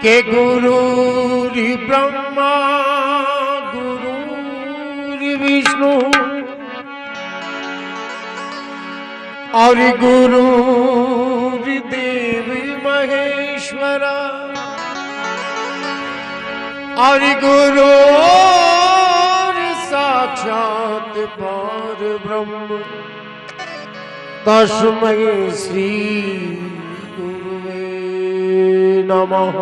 के गुरुर् ब्रह्मा गुरुर् विष्णु और गुरुर्देव महेश्वरा और गुरु साक्षात परब्रह्म तस्मै श्री गुरुवे नमः।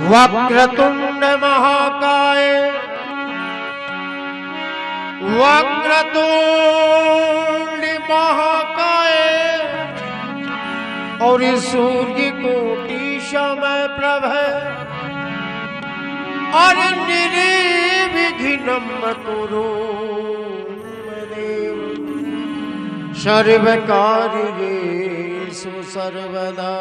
वक्रतुंड महाकाय वक्रतुंड महाकाय और सूर्य कोटि समय प्रभ और निर्विघ्नं कुरु देव सर्वकार्येषु सर्वदा।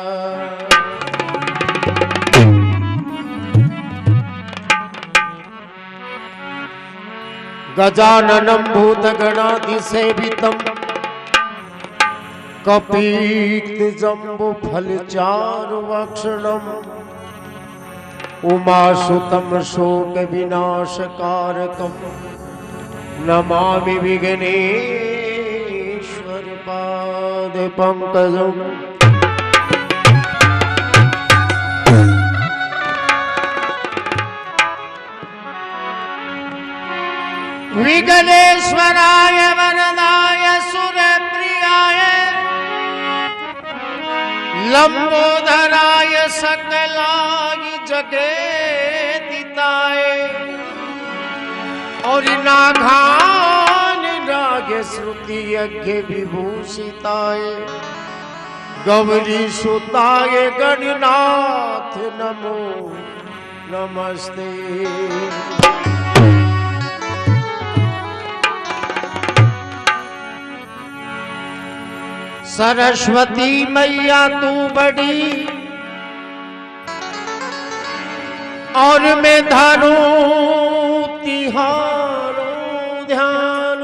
गजाननं भूतगणाधिसेवितं कपीतजम्बुफलचारुभक्षणम् उमासुतं शोकविनाशकारकं नमामि विघ्नेश्वर पादपङ्कजम्। विघ्नेश्वराय वरदाय सुरप्रियाय लंबोदराय सकलाय जगेदिताय और नागान नाग श्रुति यज्ञ विभूषिताय गौरी सुताय गणनाथ नमो नमस्ते। सरस्वती मैया तू बड़ी और मैं धरूं तिहारो ध्यान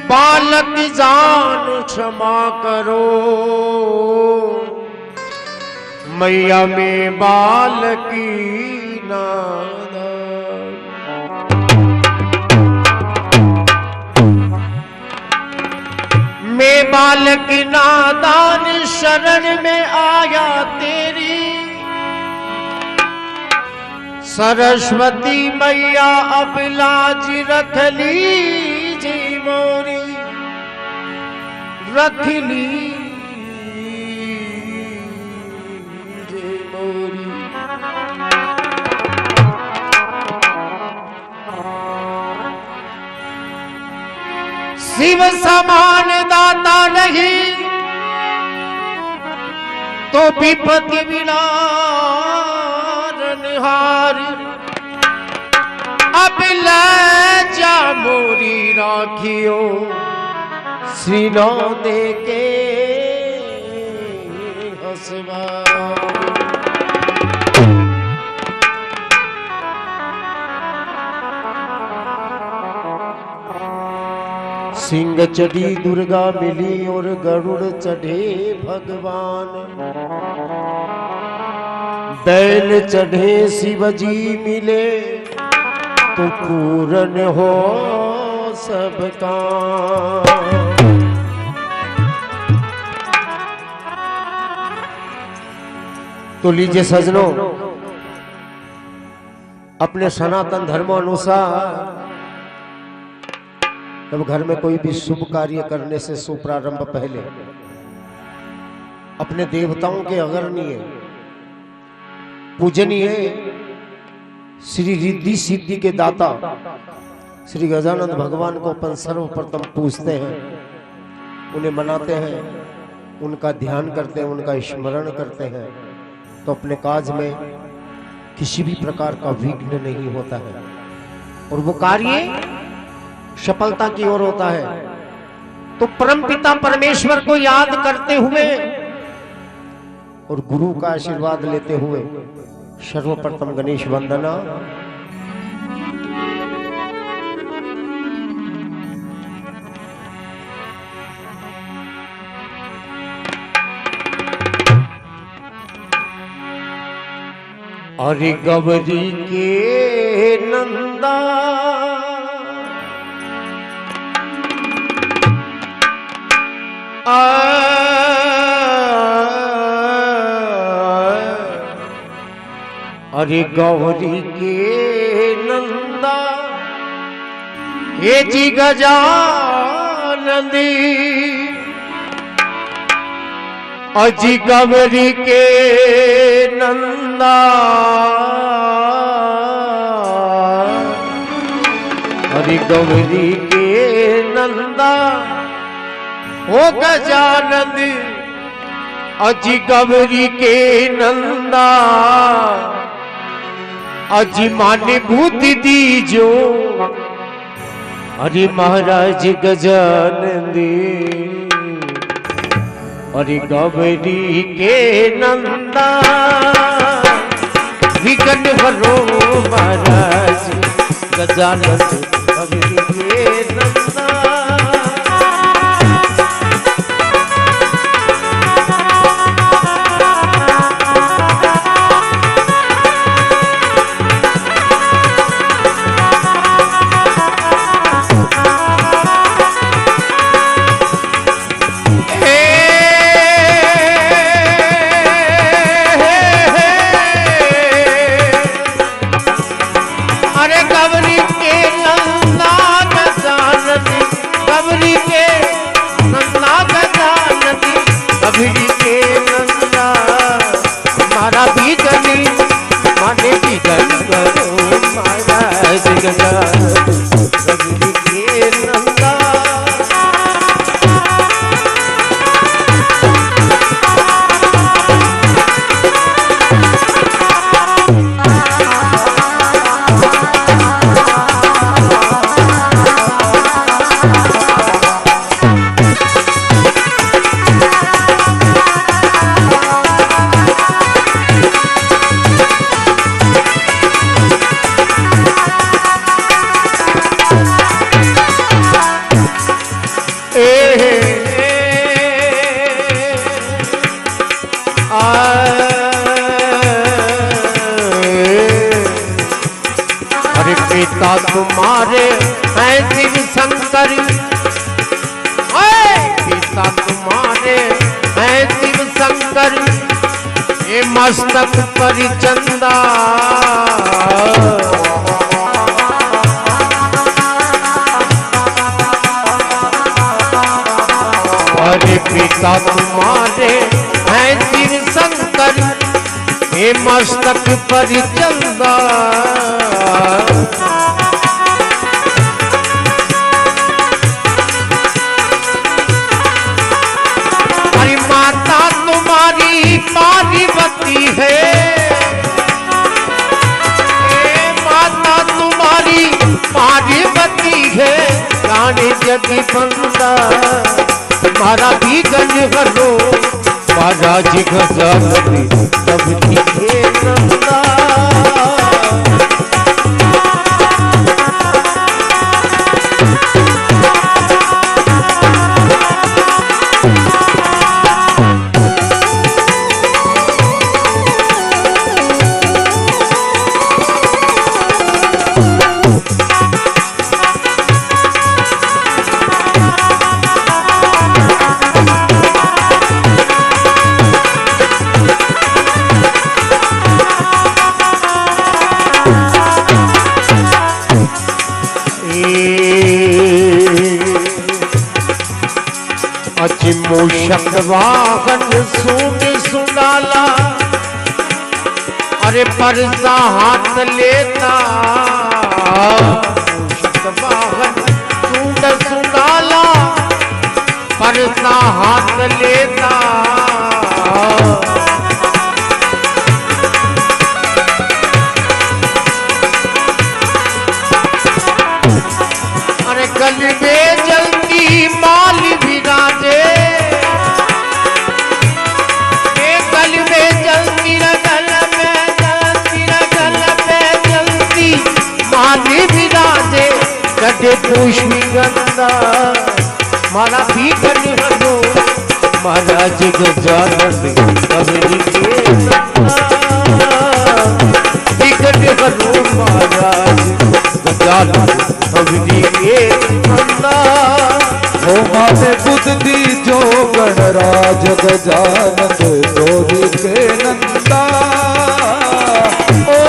बालक जान क्षमा करो मैया में बालकी नादान। मैं बालक नादान शरण में आया तेरी सरस्वती मैया अब लाज रख लीजिए मोरी रख लीजिए मोरी। शिव समान दाता नहीं तो विपत्ति विनाशनहार अब ले जा मोरी राखियो श्रीनो दे के हंसवा। सिंह चढ़ी दुर्गा मिली और गरुड़ चढ़े भगवान बैल चढ़े शिवजी मिले तो पूर्ण हो सबका। तो लीजिए सजनों, अपने सनातन धर्म अनुसार जब घर में कोई भी शुभ कार्य करने से शुभारंभ पहले अपने देवताओं के अग्रणीय पूजनीय श्री रिद्धि सिद्धि के दाता श्री गजानंद भगवान को अपन सर्वप्रथम पूजते हैं, उन्हें मनाते हैं, उनका ध्यान करते हैं, उनका स्मरण करते हैं, तो अपने काज में किसी भी प्रकार का विघ्न नहीं होता है और वो कार्य सफलता की ओर होता है। तो परमपिता परमेश्वर को याद करते हुए और गुरु का आशीर्वाद लेते हुए सर्वप्रथम गणेश वंदना। अरे गौरी के नंदा अरे गौरी के नंदा ये जी गजानंदी अजी गौरी के नंदा अरे गौरी के नंदा ओ गजानंद अजी गौरी के नंदा अजी माने बुद्धि दीजो अरे महाराज गजानंदी अरे गौरी के नंदा विघ्न हरो महाराज गजानंद गौरी के नंदा पिता तुम्हारे हैं शिव शंकर पिता तुम्हारे हैं शिव शंकर ये मस्तक पर चंदा अरे पिता तुम्हारे हैं शिव शंकर ये मस्तक पर चंदा अरे माता तुम्हारी पार्वती है माता तुम्हारी पार्वती है रानी जगी बंदा तुम्हारा भी गंज करो महाराज गजानंदी गौरी के नंदा मूषक वाहन सून सुनाला अरे परसा हाथ लेता मूषक वाहन सून सुनाला परसा हाथ लेता अरे गल में जल्दी माल विराजे पुष्पी गंदा मारा भी करो महाराज गजानंद गौरी के नंदा हरो महाराज गजानन सबरी के नंदा। हो माने बुद्ध दीजो गणराज गजानन गौरी के नंदा। ओ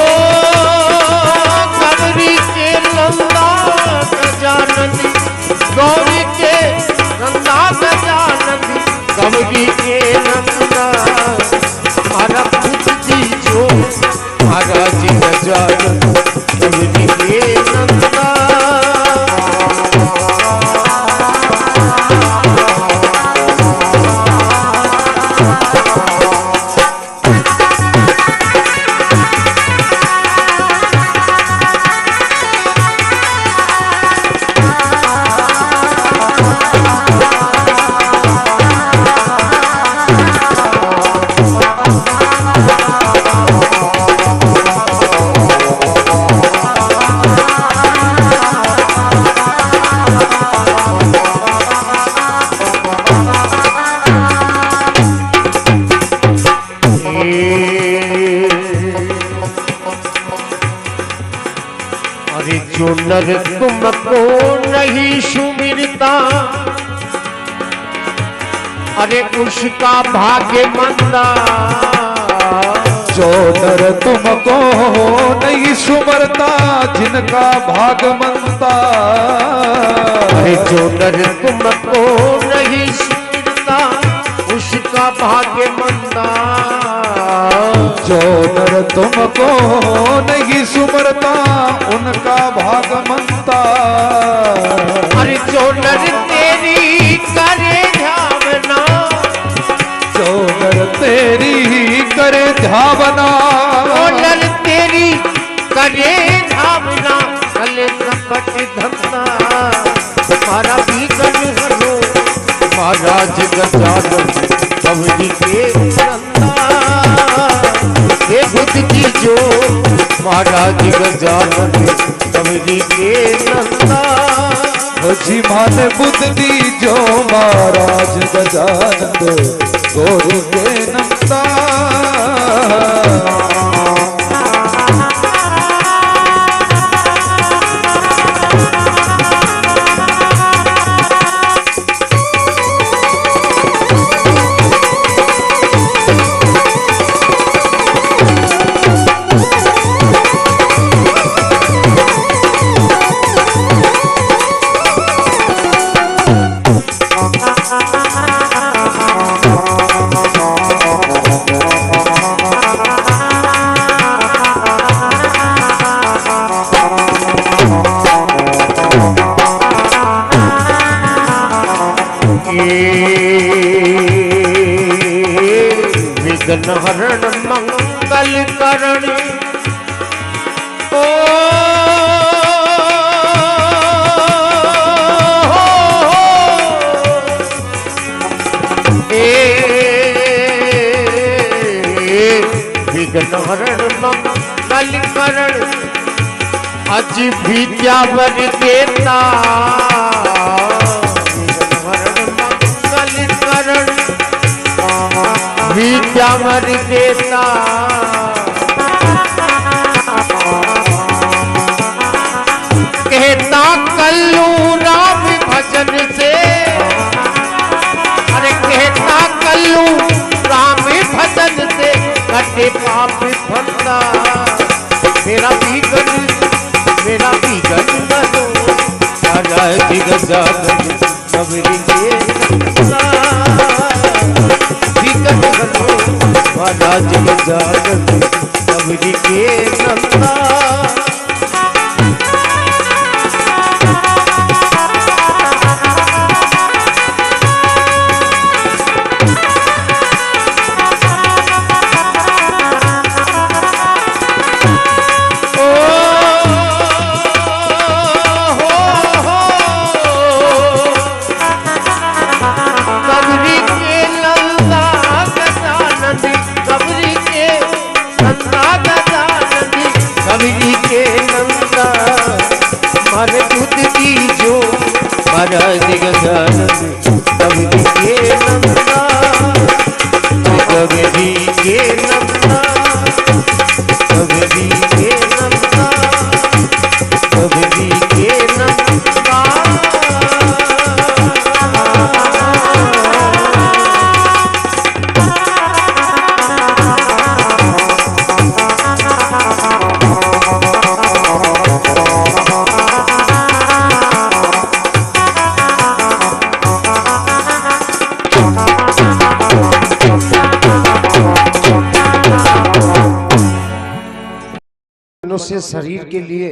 सबरी के नंदा गजानन गौरी के नंदा गजानन सबरी के नंदा। हमारा बुद्ध दीजो महाराज गजानन सबरी के नंदा। अरे जो नर तुमको नहीं सुमिरता अरे उसका भाग्य मंदा। जो नर तुमको नहीं सुमरता जिनका भाग मंदा। अरे जो नर तुमको नहीं सुमिरता उसका भाग्य मंदा। जो नर तुमको नहीं सुमरता उनका भाग मंदा। अरे जो नर तेरी करे धावना जो नर तेरी करे धावना। ओ नर तेरी करे धावना कले कपट धंधा। तुम्हारा भी गण हरो महाराज गजानन सबरी के नंदा। ये बुद्ध की जो महाराज गजानन सबरी के नंदा। जी माने बुद्ध दीजो महाराज गजानन गौरी के नंदा। विघ्न हरण मंगल करण। ओ विघ्न हरण मंगल करण अज विद्यावर देता। विद्यावर देता कहता कल्लू राम भजन से। अरे कहता कल्लू राम भजन से कटे पाप फंदा। मेरा भी गण बनो महाराज गजानन सबरी के नंदा। महाराज गजानन सबरी के नंदा। महाराज गजानन सबरी के नंदा। सबरी के नंदा सबरी के नंदा। मनुष्य शरीर के लिए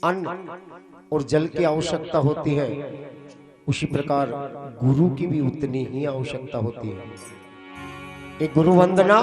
अन्न और जल की आवश्यकता होती है, उसी प्रकार गुरु की भी उतनी ही आवश्यकता होती है। एक गुरु वंदना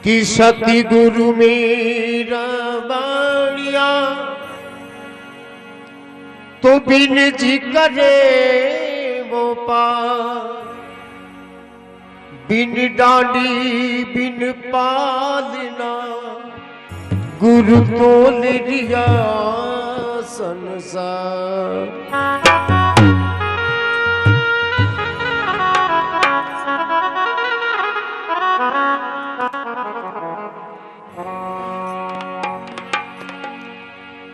कि सती गुरु मेरा बाणिया तो बिन जी करे वो पार, बिन डांडी बिन पालना गुरु तोल रिया संसार।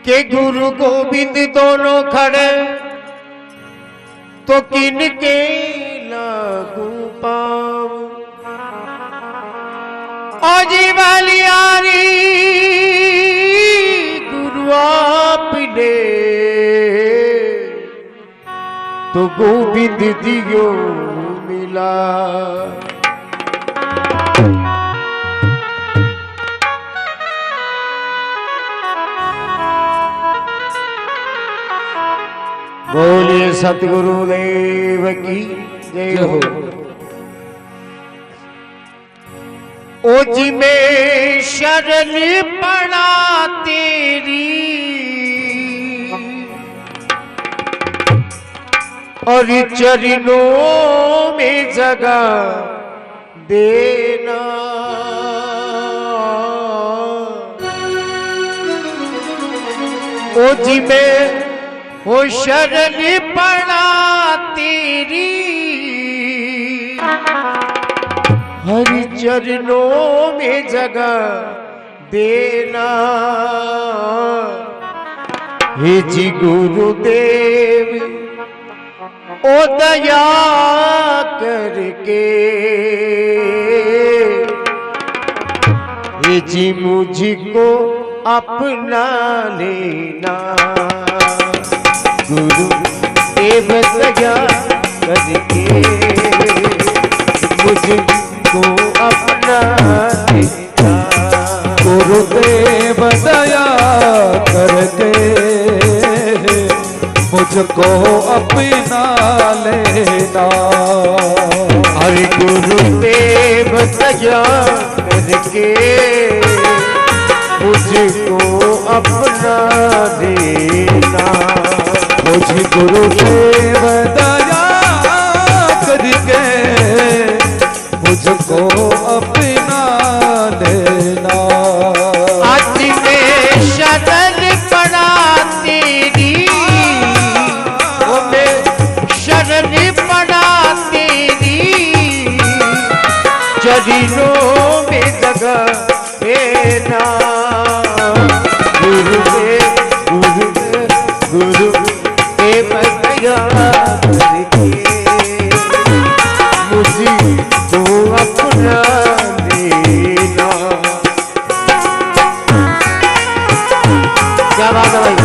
के गुरु गोविंद दोनों खड़े तो किनके लागू पाव, औजी वाली यारी गुरु आपने तो गोविंद दियो मिला। बोलिए सतगुरु देव की जय हो। ओ जी में शरण पड़ा तेरी और चरणों में जगह देना। ओ जी में वो शरण पड़ा तेरी हरि चरणों में जगह देना। हे जी गुरुदेव ओ दया करके हे जी मुझको अपना लेना। गुरु देव दया करके मुझको अपना लेना। गुरुदेव दया करके मुझको अपना लेना। हरि गुरुदेव दया करके मुझको अपना लेना। मुझ गुरुदेव दया करके मुझको अपना लेना। आज मैं शरण पड़ा तेरी, ओ मैं शरण पड़ा तेरी चरणों में जगह देना। गुरुदेव गुरुदेव गुरुदेव दया करके मुझको अपना लेना। क्या बात है भाई।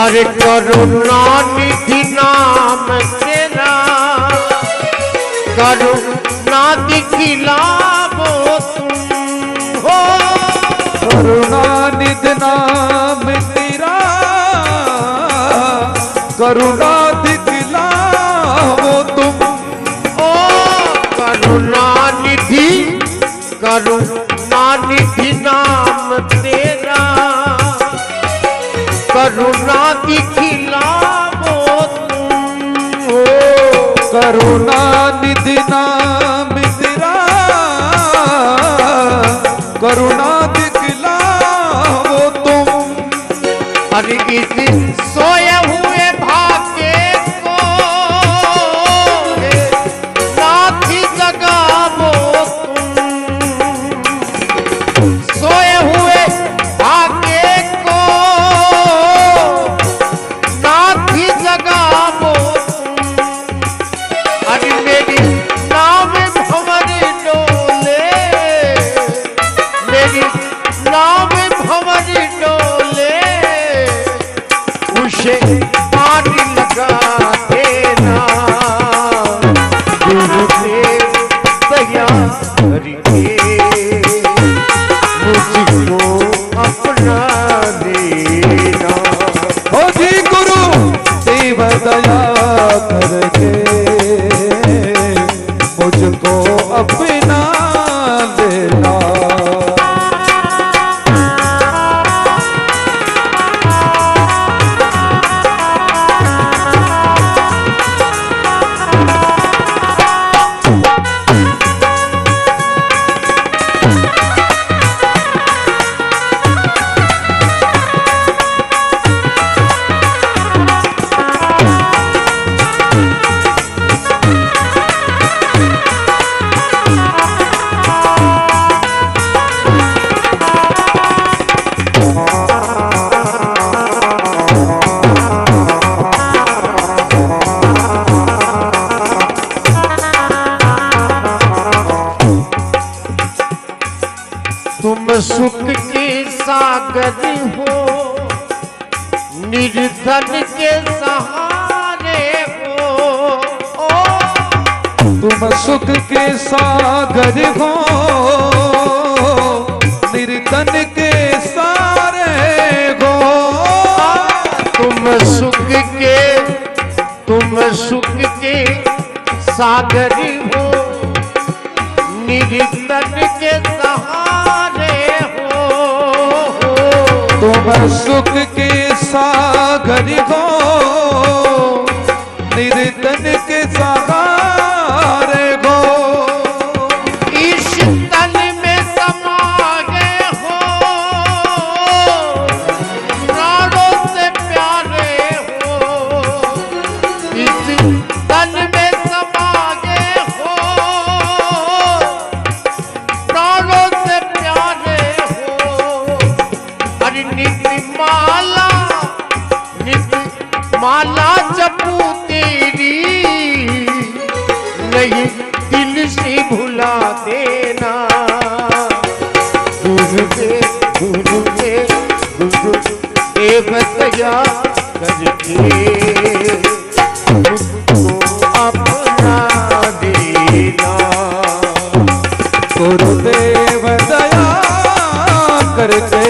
अरे करुणा निधि नाम तेरा करुणा दिखिलावो तुम हो। करुणा निधि नाम तेरा करुणा दिखलावो तुम। ओ करुणा निधि नाम तेरा करुणा दिखिलावो तुम हो। करुणा निधि नाम तेरा करुणा दिखलावो तुम। अरे इस सोए हुए भाग्य को नाथ जगावो तुम। सोए हुए भाग्य को नाथ जगावो तुम। अरे मेरी नाम भंवर डोले मेरी नाम भंवर डोले उसे पानी लगा देना। गुरुदेव दया करके मुझको अपना देना। ओ जी गुरु देव दया करके मुझको अपना लेना। तुम सुख के सागर हो निर्धन के सहारे हो। ओ तुम सुख के सागर हो निर्धन के सारे हो। तुम सुख के सागर हो निर्धन के सहारे हो। तुम सुख के सागर हो निर्धन के सहारे हो। इस तन में समा गए हो प्राणों से प्यारे हो। इस तन में समा गए हो प्राणों से प्यारे हो। अरे नित्य माला जपू तेरी नहीं दिल से भुला देना। गुरुदेव दया करके मुझको अपना देना। गुरुदेव दया करके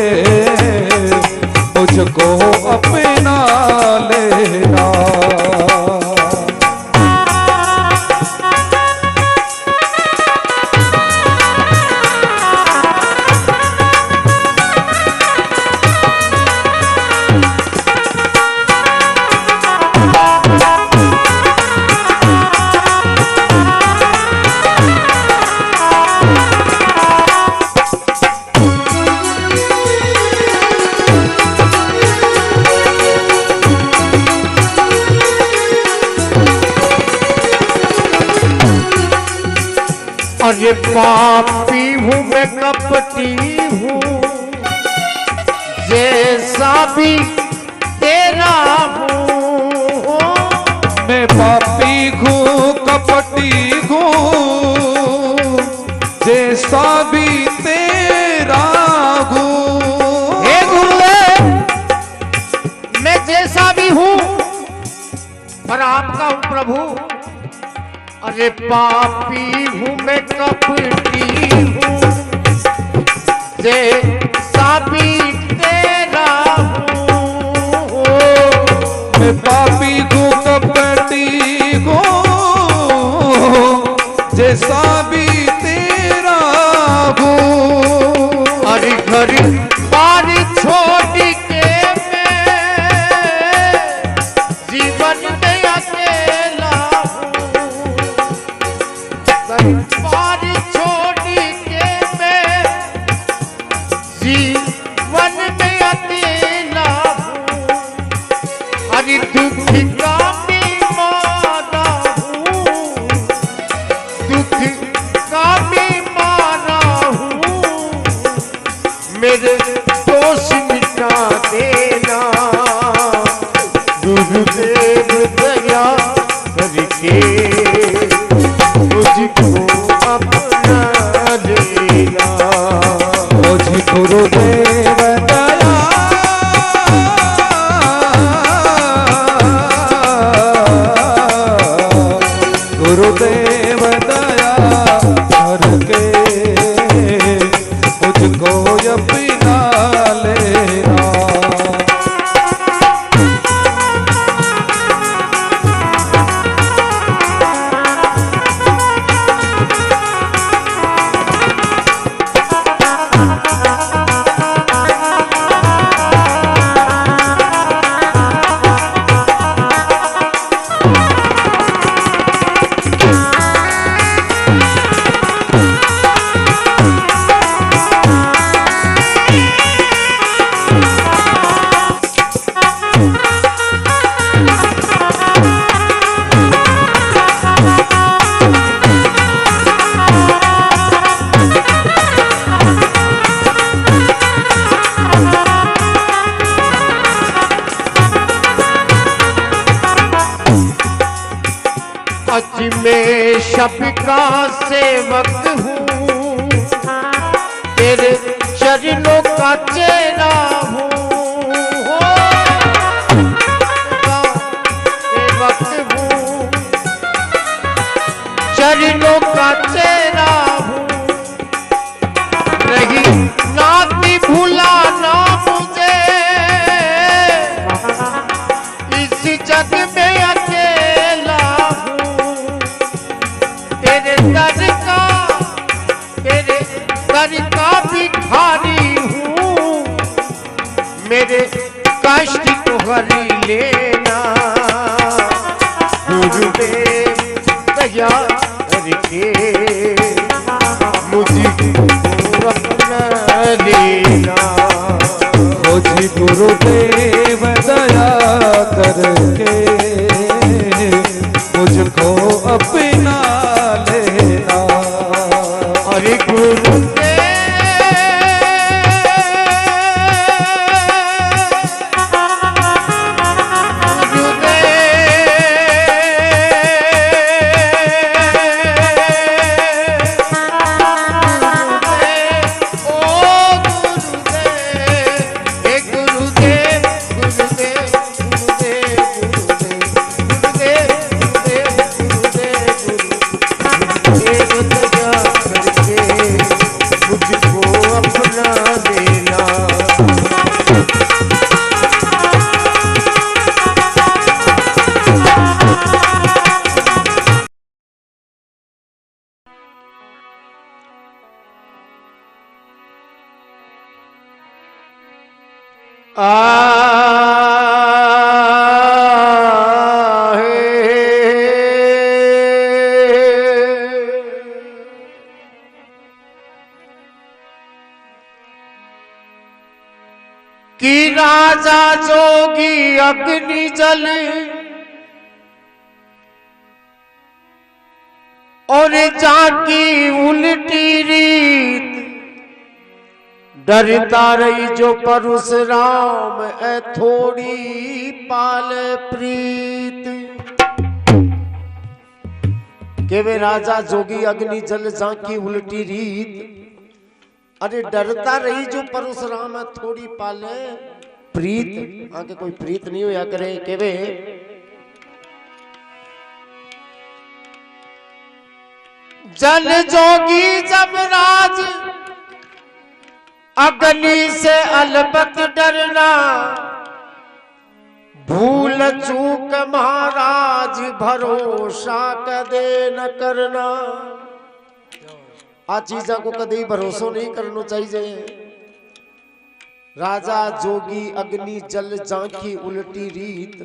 मुझको अपना लेना। अरे पापी हूँ मैं कपटी हूँ जैसा भी तेरा हूँ। मैं पापी हूँ कपटी हूँ जैसा भी तेरा हूँ। हे गुरुदेव मैं जैसा का भी हूं पर आपका हूं प्रभु। अरे पापी हूं मैं कपटी हूं जे साबी तेरा हूं। मैं पापी हूँ कपटी हूँ जैसा भी तेरा हूँ। अरे घर बार छोड़ के मैं जीवन में अकेला हूँ। घर बार छोड़ के मैं जीवन में अकेला हूँ। अरे दुख का बीमारा हूँ, दुख का बीमारा हूँ। मेरे दोष मिटा देना गुरुदेव दया करके मुझको अपना लेना। मुझे गुरुदेव दया गुरुदेव दया करके मुझको अपना लेना। आज मैं शब का सेवक हूँ, तेरे चरणों का चेला हूँ। सेवक हूँ, चरणों का चेला हूँ। नहीं नाती भुलाना मुझे इस जग में अकेला हूँ। तेरे दर का भिखारी हूँ, मेरे कष्ट को हर लेना गुरुदेव दया करके मुझको अपना लेना। मुझे गुरुदेव दया करके मुझको अपना लेना। अरे गुरुदेव कि राजा जोगी अग्नि जल और जाकी उल्टी रीत, डरता रही जो परशुराम है थोड़ी पाल प्रीत। के वे राजा जोगी अग्नि जल जाकी उल्टी रीत, अरे डरता रही जो परशुराम है थोड़ी पाले प्रीत आके कोई प्रीत नहीं होया करे केवे जल जोगी जमराज अग्नि से अलबत डरना भूल चूक महाराज भरोसा कदे न करना। आ चीजा को कदे भरोसा नहीं करना चाहिए। राजा जोगी अग्नि जल झांकी उल्टी रीत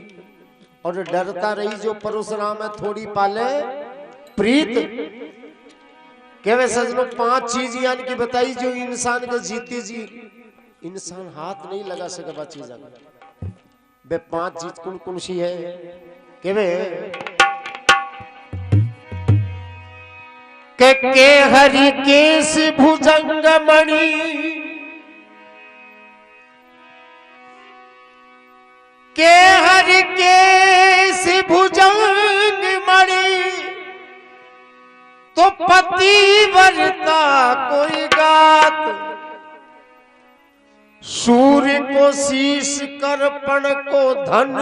और डरता रही जो परशुराम है थोड़ी पाले प्रीत। केवे सजनो 5 चीज यानी कि बताई जो इंसान के जीती जी इंसान हाथ नहीं लगा सके चीज बे 5 चीज कौन कौन सी है केवे के हरि केश भुजंग मणि के हरि केश भुजंग मणि तो पतिव्रता कोई गात सूर्य को शीश कर्पण को धन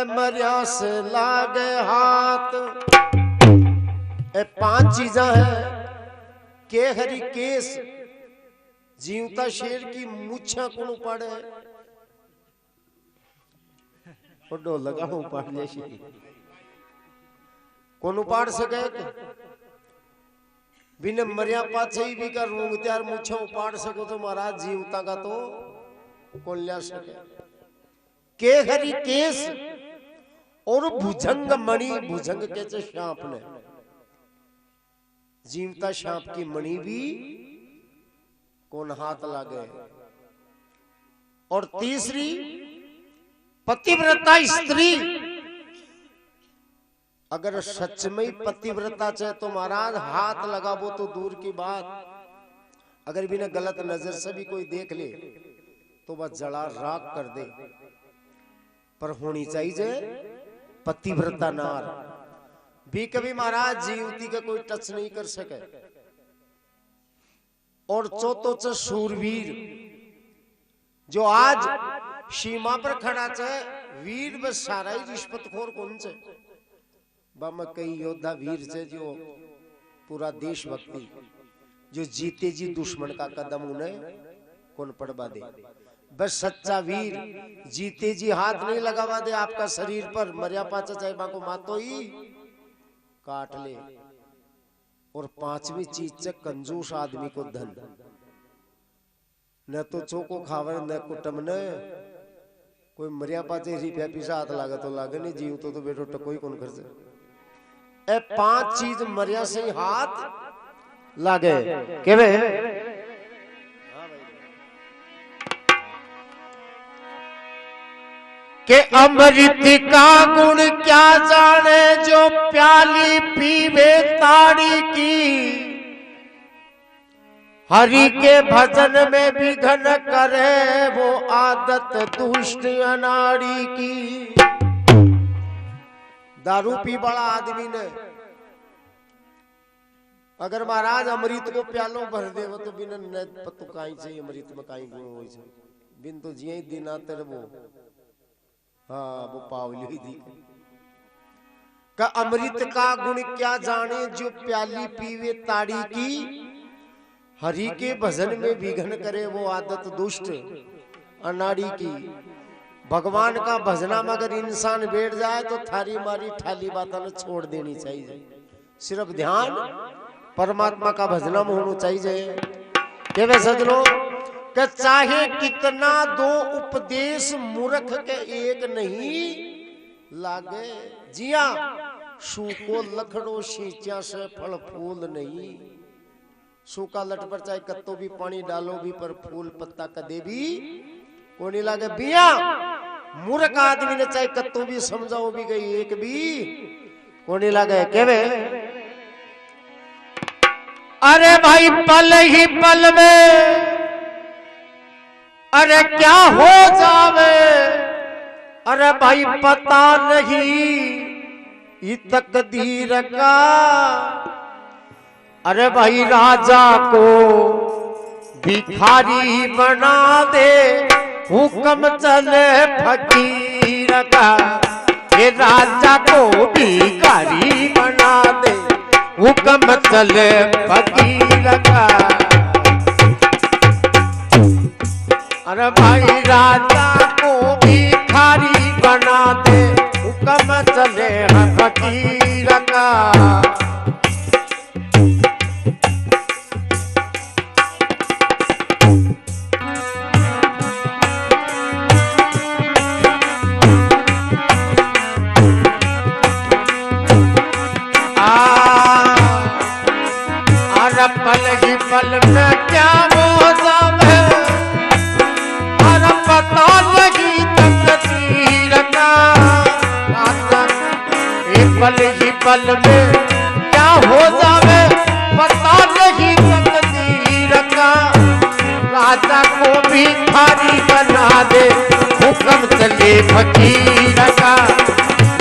मर्या से लागे हाथ। 5 चीजा है के हरि केस जीवता शेर की मुच्छा कौन उपाड़े ओडो लगा उपाड़ ले कौन उपाड़ सके बिना मरिया पाछे ही भी का रोंग त्यार मुच्छा उपाड़ सको तो महाराज जीवता का तो कौन लिया सके। के हरि केस और भुजंग मणि भुजंग कैसे सांप ने जीवता सांप की मणि भी कौन हाथ लागे। और तीसरी पतिव्रता स्त्री अगर सच में पतिव्रता चाहे तो महाराज हाथ लगाबो तो दूर की बात अगर बिना गलत नजर से भी कोई देख ले तो वह जला राख कर दे। पर होनी चाहिए पतिव्रता नार भी कभी महाराज जीवती का कोई टच नहीं कर सके। और चौथो शूरवीर जो आज सीमा पर खड़ा है वीर बस सारा ही रिश्वतखोर कौन से बामा कई योद्धा वीर से जो पूरा देशभक्ति जो जीते जी दुश्मन का कदम उन्हें कौन पड़वा दे। बस सच्चा वीर जीते जी हाथ नहीं लगावा दे आपका शरीर पर मरिया पाचा चाहे को मातो ही काट ले। और 5वीं चीज से कंजूस आदमी को धन न तो चोको खावर न कुटम न कोई मरिया पाचे रिपया पीछा हाथ लागे तो लागे नहीं जीव तो बेटो टकोई कौन कर से। 5 चीज मरिया से हाथ लागे केवे के अमृत का गुण क्या जाने जो प्याली पीवे ताड़ी की हरि के भजन में विघन करे वो आदत दुष्ट अनाड़ी की। दारू पी बड़ा आदमी ने अगर महाराज अमृत को प्यालो भर दे वो तो बिना न पत्तू काई से अमृत में काई गुण हो बिन तो जिये दिन आते वो हाँ वो पावली ही दी का अमृत का गुण क्या जाने जो प्याली पीवे ताड़ी की हरि के भजन में विघन करे वो आदत दुष्ट अनाड़ी की। भगवान का भजना में अगर इंसान बैठ जाए तो थारी मारी ठाली बातें छोड़ देनी चाहिए। सिर्फ ध्यान परमात्मा का भजना में होना चाहिए। के वे सजनो कि चाहे कितना दो उपदेश मूर्ख के एक नहीं लागे। जिया सूको लखड़ो सींचा से फल फूल नहीं। सूखा लट पर चाहे कत्तो भी पानी डालो भी पर फूल पत्ता कदे भी को नहीं लागे। बिया मूर्ख आदमी ने चाहे कत्तो भी समझाओ भी गई एक भी को नहीं लागे। केवे अरे भाई पल ही पल में अरे क्या हो जावे अरे भाई पता नहीं ये तकदीर का। अरे भाई राजा को भिखारी बना दे हुक्म चले फकीर का, ये राजा को भिखारी बना दे। हुक्म चले फकीर का, अरे भाई राजा को भिखारी बना दे। हुक्म चले फकीर का, पल ही पल में क्या मौसम है, अरे पता लगी तकदीर का। पल ही पल में क्या हो जावे, पता नहीं तकदीर का। राजा को भिखारी बना दे। हुक्म चले फकीर का,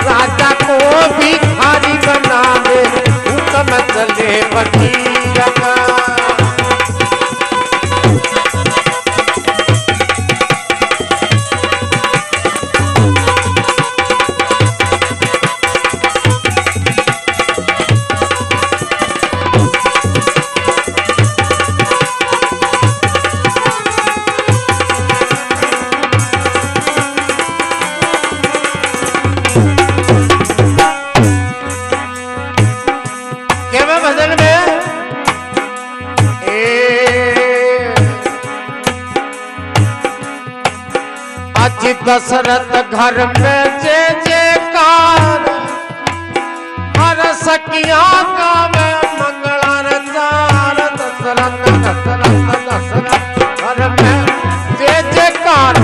राजा को भिखारी बना दे। हुक्म चले फकीर का, दशरथ घर में जे जयकार, हर सखिया का में मंगलाचार। दशरथ दशरथ दशरथ घर में जे जयकार,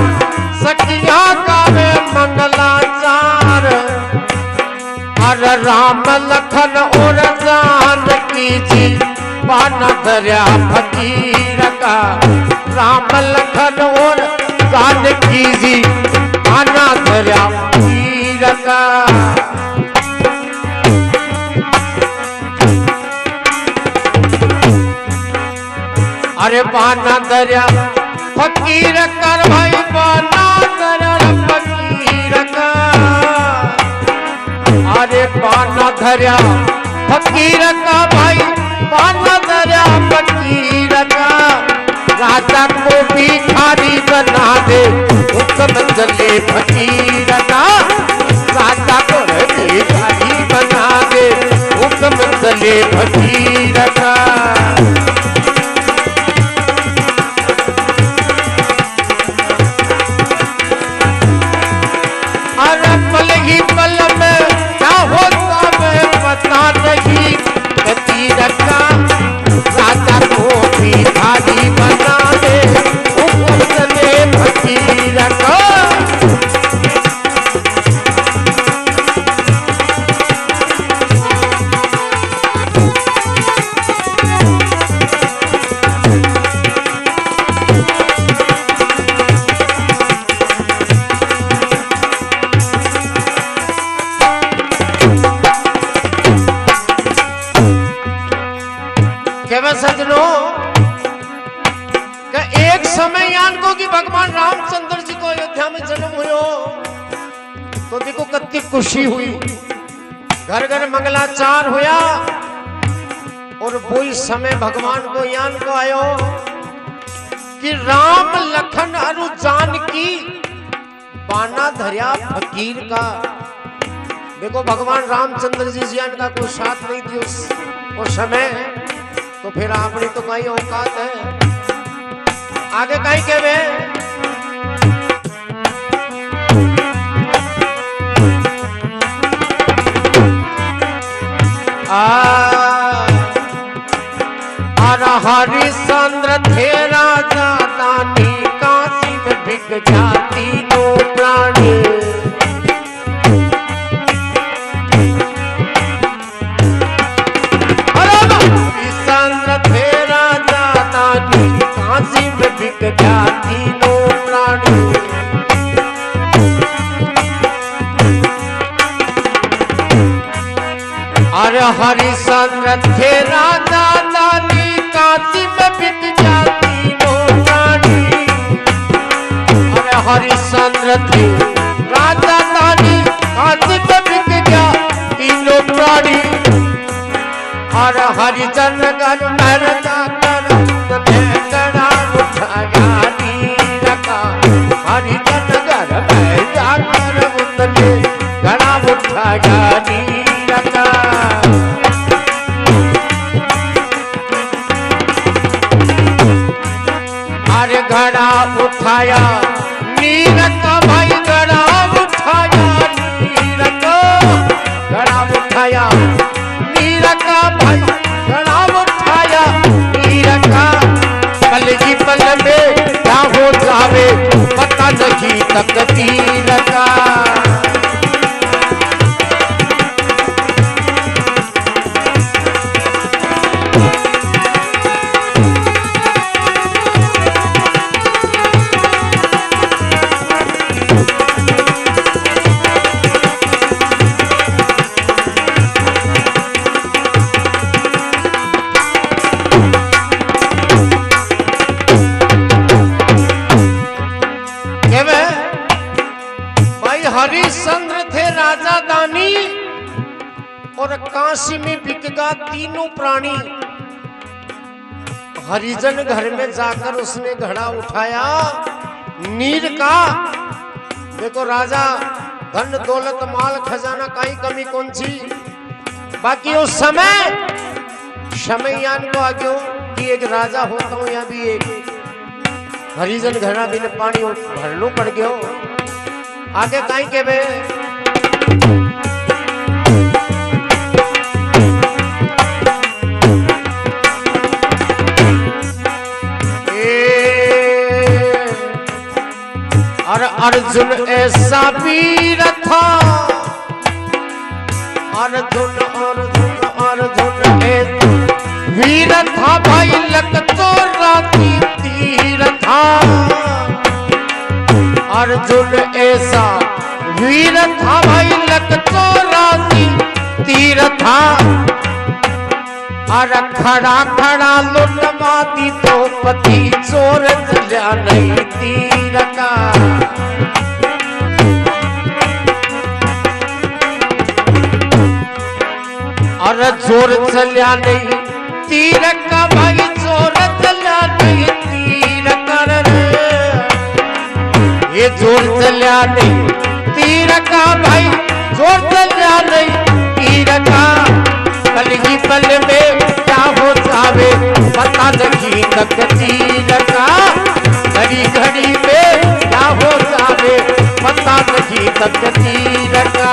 सखिया का में मंगलाचार। हर राम लखन और जानकी जी बान धर्या फकीर का। राम लखन और जानकी जी बाना धर्या फकीर का। अरे बाना धर्या फकीर कर भाई, बाना धर्या फकीर का। अरे बाना धर्या फकीर का भाई, बाना धर्या फकीर का। राजा को भिखारी बना दे। हुक्म चले फकीर का, राजा को भिखारी बना दे। हुक्म चले फकीर का। अरे पल ही पल में क्या होता है पता नहीं फकीर का। राजा को भिखारी बना दे। हुक्म चले फकीर का। सजनों, एक समय यान को कि भगवान रामचंद्र जी को अयोध्या में जन्म हुयो, तो देखो कितनी खुशी हुई। घर घर मंगलाचार हुआ। और वही समय भगवान को यान को आयो कि राम लखन अरु जानकी बाना धर्या फकीर का। देखो भगवान रामचंद्र जी जियान का कोई साथ नहीं थी उस समय, तो फिर आपने तो कहीं औकात है, आगे कहीं कहवे। हरिश्चंद्र थे राजा दानी, काशी में बिक जाती लो प्राणी। हरिश्चंद्र थे राजा दानी, काशी में बिक जाती लो प्राणी। अरे हरिश्चंद्र थे राजा दानी, काशी में बिक जाती लो प्राणी। अरे हरिश्चंद्र थे राजा रानी हाथ में बिक गया तीनों प्राणी और हरिचंद्र घर में जाकर गड़ा उठाया नीर का हरिचंद्र घर में जाकर उसने गड़ा उठाया नीर का अरे घड़ा उठाया नीर का भाई घड़ा उठाया नीर का घड़ा उठाया नीर का भाई घड़ा उठाया नीर का पल की पल में क्या हो जावे पता नहीं तकदीर का हरिश्चंद्र थे राजा दानी और काशी में बिकगा तीनों प्राणी। हरिजन घर में जाकर उसने घड़ा उठाया नीर का। देखो राजा धन दौलत माल खजाना कहीं कमी कौन सी, बाकी उस समय यान को आगे कि एक राजा होता हूं या भी एक हरिजन घड़ा बिन पानी भरनो पड़ गयो आगे काई के बे और अर्जुन ऐसा वीर था अर्जुन वीर था भाई लक तो राती तीर था अर्जुन ऐसा वीर था भाई लक तो राती तीर था और खड़ा खड़ा लुटवाती तो पति चोर चला नहीं तीर का और चोर चला नहीं तीर का भाई चोर चला नहीं तीर कर ये चोर चला नहीं तीर का भाई चोर चला नहीं तीर का पल ही पल में क्या हो जावे पता नहीं तकदीर का घड़ी घड़ी में क्या हो जावे पता नहीं तकदीर का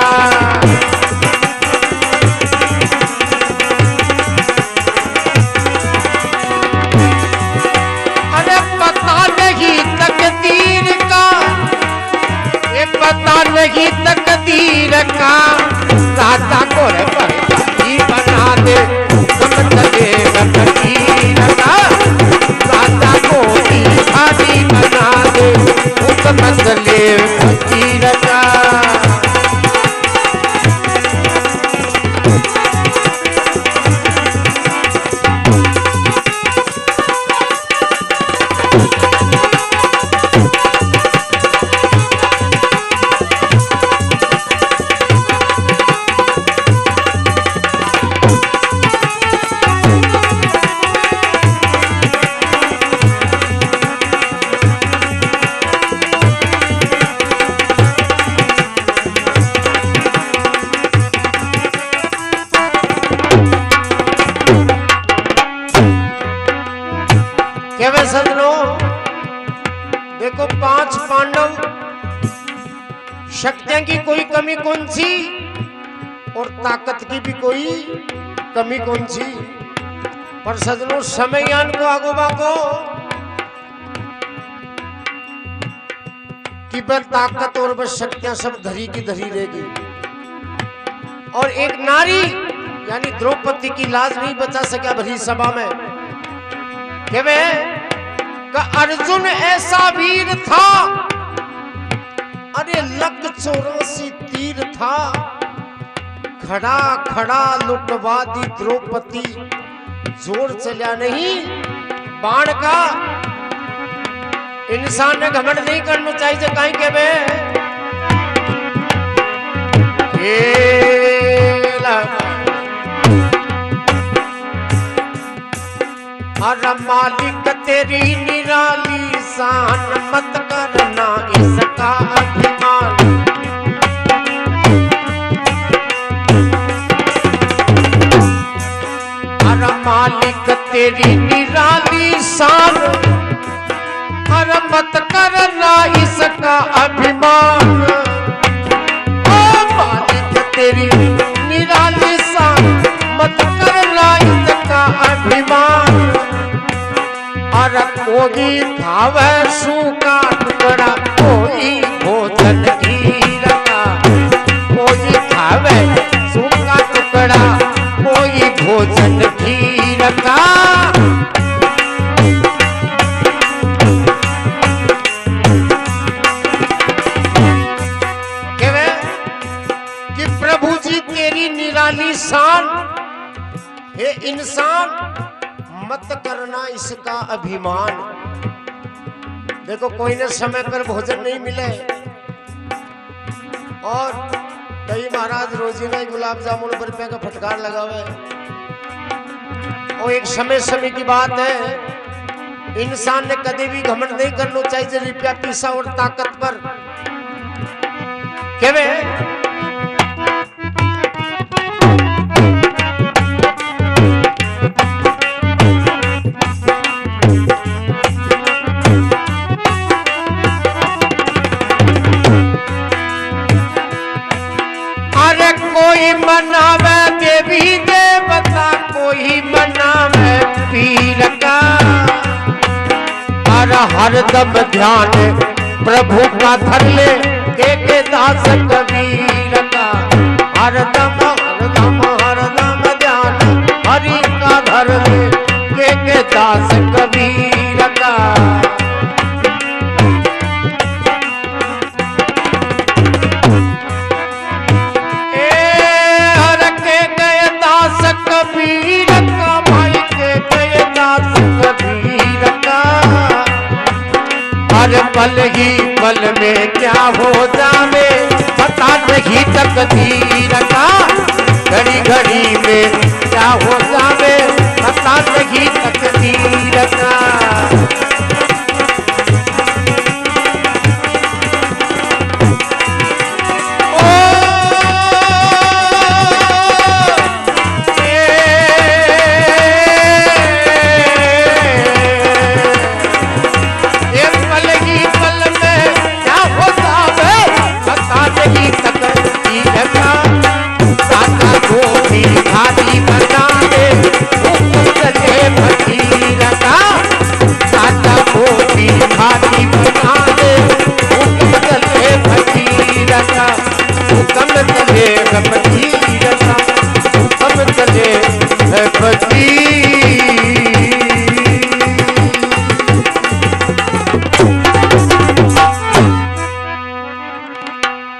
अरे पता नहीं तकदीर का ये पता नहीं तकदीर का राजा को बना दे समझे तकदीर का राजा को दीवानी बना दे समझ ले तकदीर का देखो 5 पांडव शक्तियां की कोई कमी कौन सी और ताकत की भी कोई कमी कौन सी, पर सजनों समयान को आगोबा को कि पर ताकत और बस शक्तियां सब धरी की धरी रहेगी और एक नारी यानी द्रौपदी की लाज नहीं बचा सका भरी सभा में कि वे का अर्जुन ऐसा वीर था अरे लक 84 तीर था खड़ा खड़ा लुटवा दी द्रौपदी जोर चला नहीं बाण का इंसान ने घमंड नहीं करना चाहिए कहीं के बे अरे मालिक तेरी निराली शान मत करना इसका अभिमान। अरे मालिक तेरी निराली शान अरे मत करना इसका अभिमान। ओ मालिक तेरी निराली शान मत करना इसका अभिमान। अरे कोई खावे सूखा टुकड़ा कोई भोजन घी रखा। कोई खावे सूखा टुकड़ा कोई भोजन घी रखा। कि प्रभु जी तेरी निराली शान हे इंसान मत करना इसका अभिमान। देखो कोई ने समय पर भोजन नहीं मिले और कई महाराज रोजी नहीं गुलाब जामुन बर्फिया का फटकार लगावे और एक समय समय की बात है। इंसान ने कभी भी घमंड नहीं करना चाहिए रुपया पैसा और ताकत पर। क्या कोई मनावे देवी देवता कोई मनावे पीर का। हरदम ध्यान प्रभु का धर ले के दास कबीर का। हरदम हरदम हरदम ध्यान हरि का धर ले के दास कबीर का। कबीर का भाई के गए दास कबीर का। हर पल ही पल में क्या हो जावे पता नहीं तकदीर का। घड़ी घड़ी में क्या हो जावे पता नहीं तकदीर का।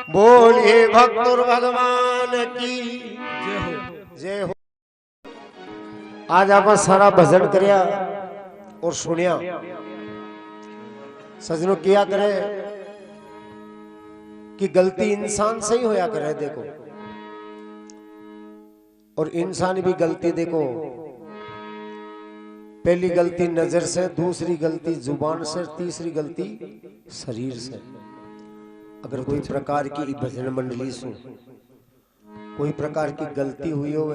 बोलिए भक्तुर भगवान की जय हो। आज आप सारा भजन करया और सुनिया सजनों किया करे कि गलती इंसान से ही होया करे। देखो और इंसान भी गलती देखो पहली गलती नजर से दूसरी गलती जुबान से तीसरी गलती शरीर से। अगर कोई प्रकार की भजन मंडली से कोई प्रकार की गलती हुई हो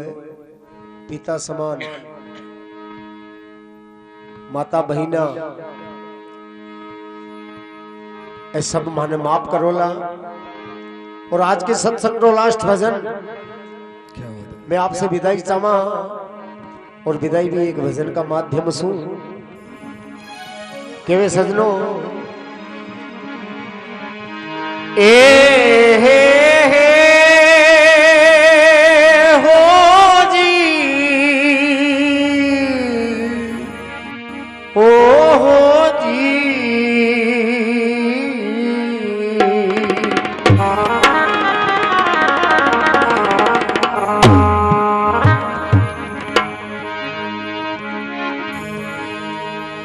पिता समान माता बहिना ए सब माने माफ करोला। और आज के सत्संग रो लास्ट भजन मैं आपसे विदाई चाहवा और विदाई भी एक भजन का माध्यम सु केवे सजनों हो जी हो जी।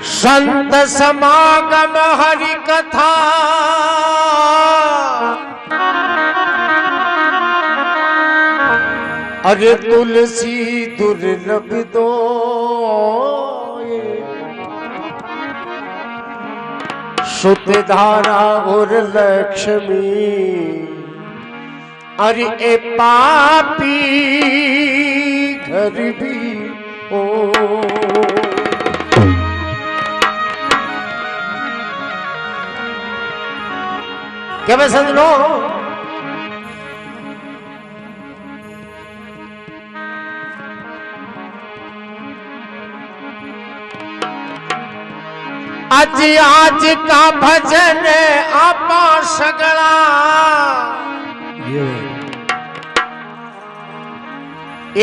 संत समागम हरि कथा अरे तुलसी दुर्लभ दो शुद्ध धारा और लक्ष्मी अरे ए पापी घर भी हो। क्या मैं समझ लो आज का भजन आपा सगला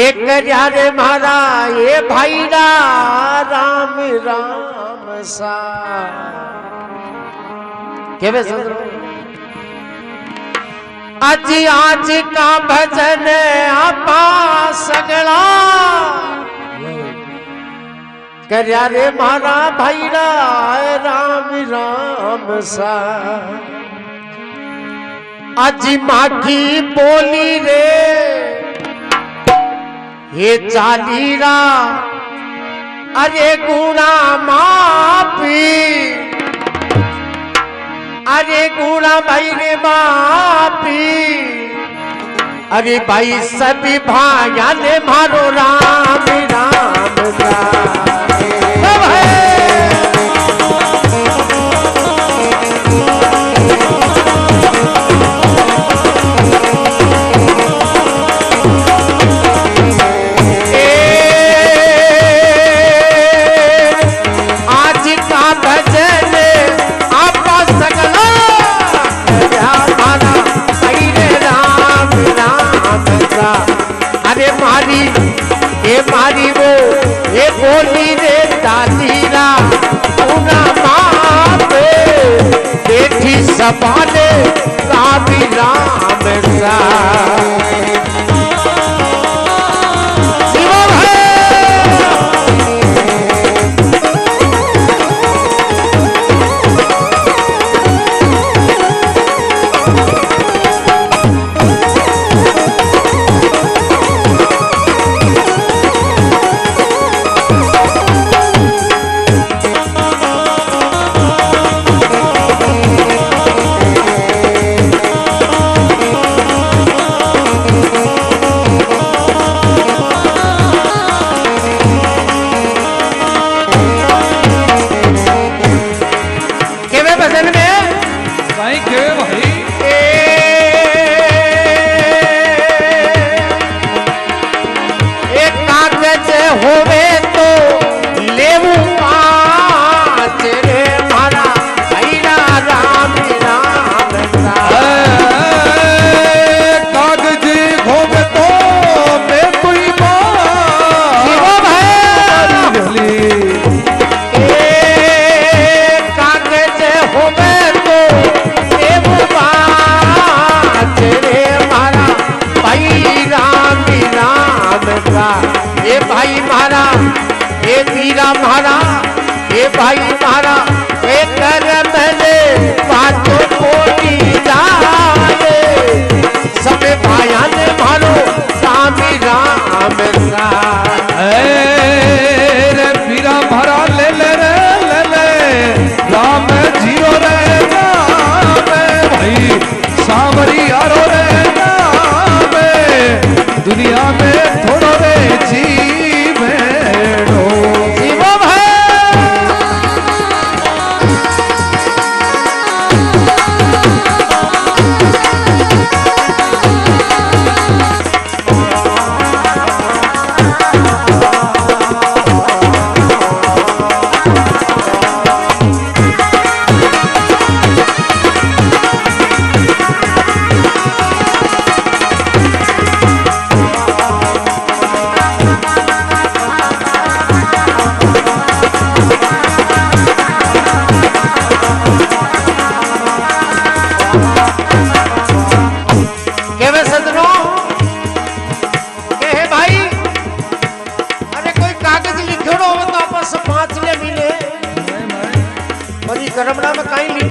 एक यारे मारा ये भाईरा राम राम सा के आज का भजन आपा सगला कर्या रे मारा भाईरा राम राम सा आज माठी बोली रे ये चालीरा अरे गुणा मापी अरे गुणा भाई रे मापी अरे भाई सभी भाया ने मारो राम राम राम मारी वो ये बोली रे दादीरा पूना मापे बेटी सबाले काबी राम सा होवे तो लेवू पाँच रे मारा भैरा राम राम कागज होवे तो मैं कोई कागज होवे तो लेवू पाँच रे मारा भाई राम राम ये भाई मारा ये वीरा मारा ये भाई मारा ये कर मैंने बातों बोली जाए सब भाइया ने मारो स्वामी राम सा रे वीरा मारा ले ले राम जीरो रे राम भाई सावरी यारो रे राम दुनिया में थोड़ो रे जी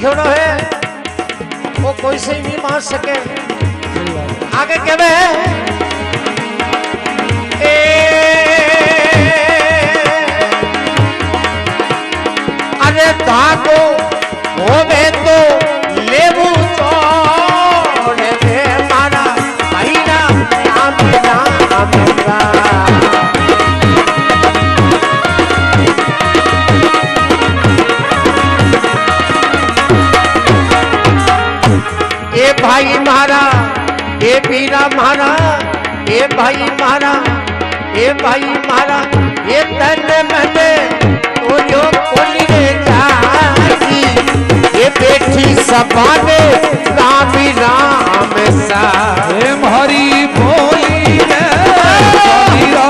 लिखोड़ो है वो कोई से नहीं मान सके। आगे के वे अरे धागो होवे तो लेबू तोड़ दे मारा भाई राम राम राम राम। ए भाई मारा ए पीरा मारा ए भाई मारा ए भाई मारा ये तन मने ओ जो कोली रे जासी ये बेटी सबाने राम राम सा हे मारी बोली रे मीरा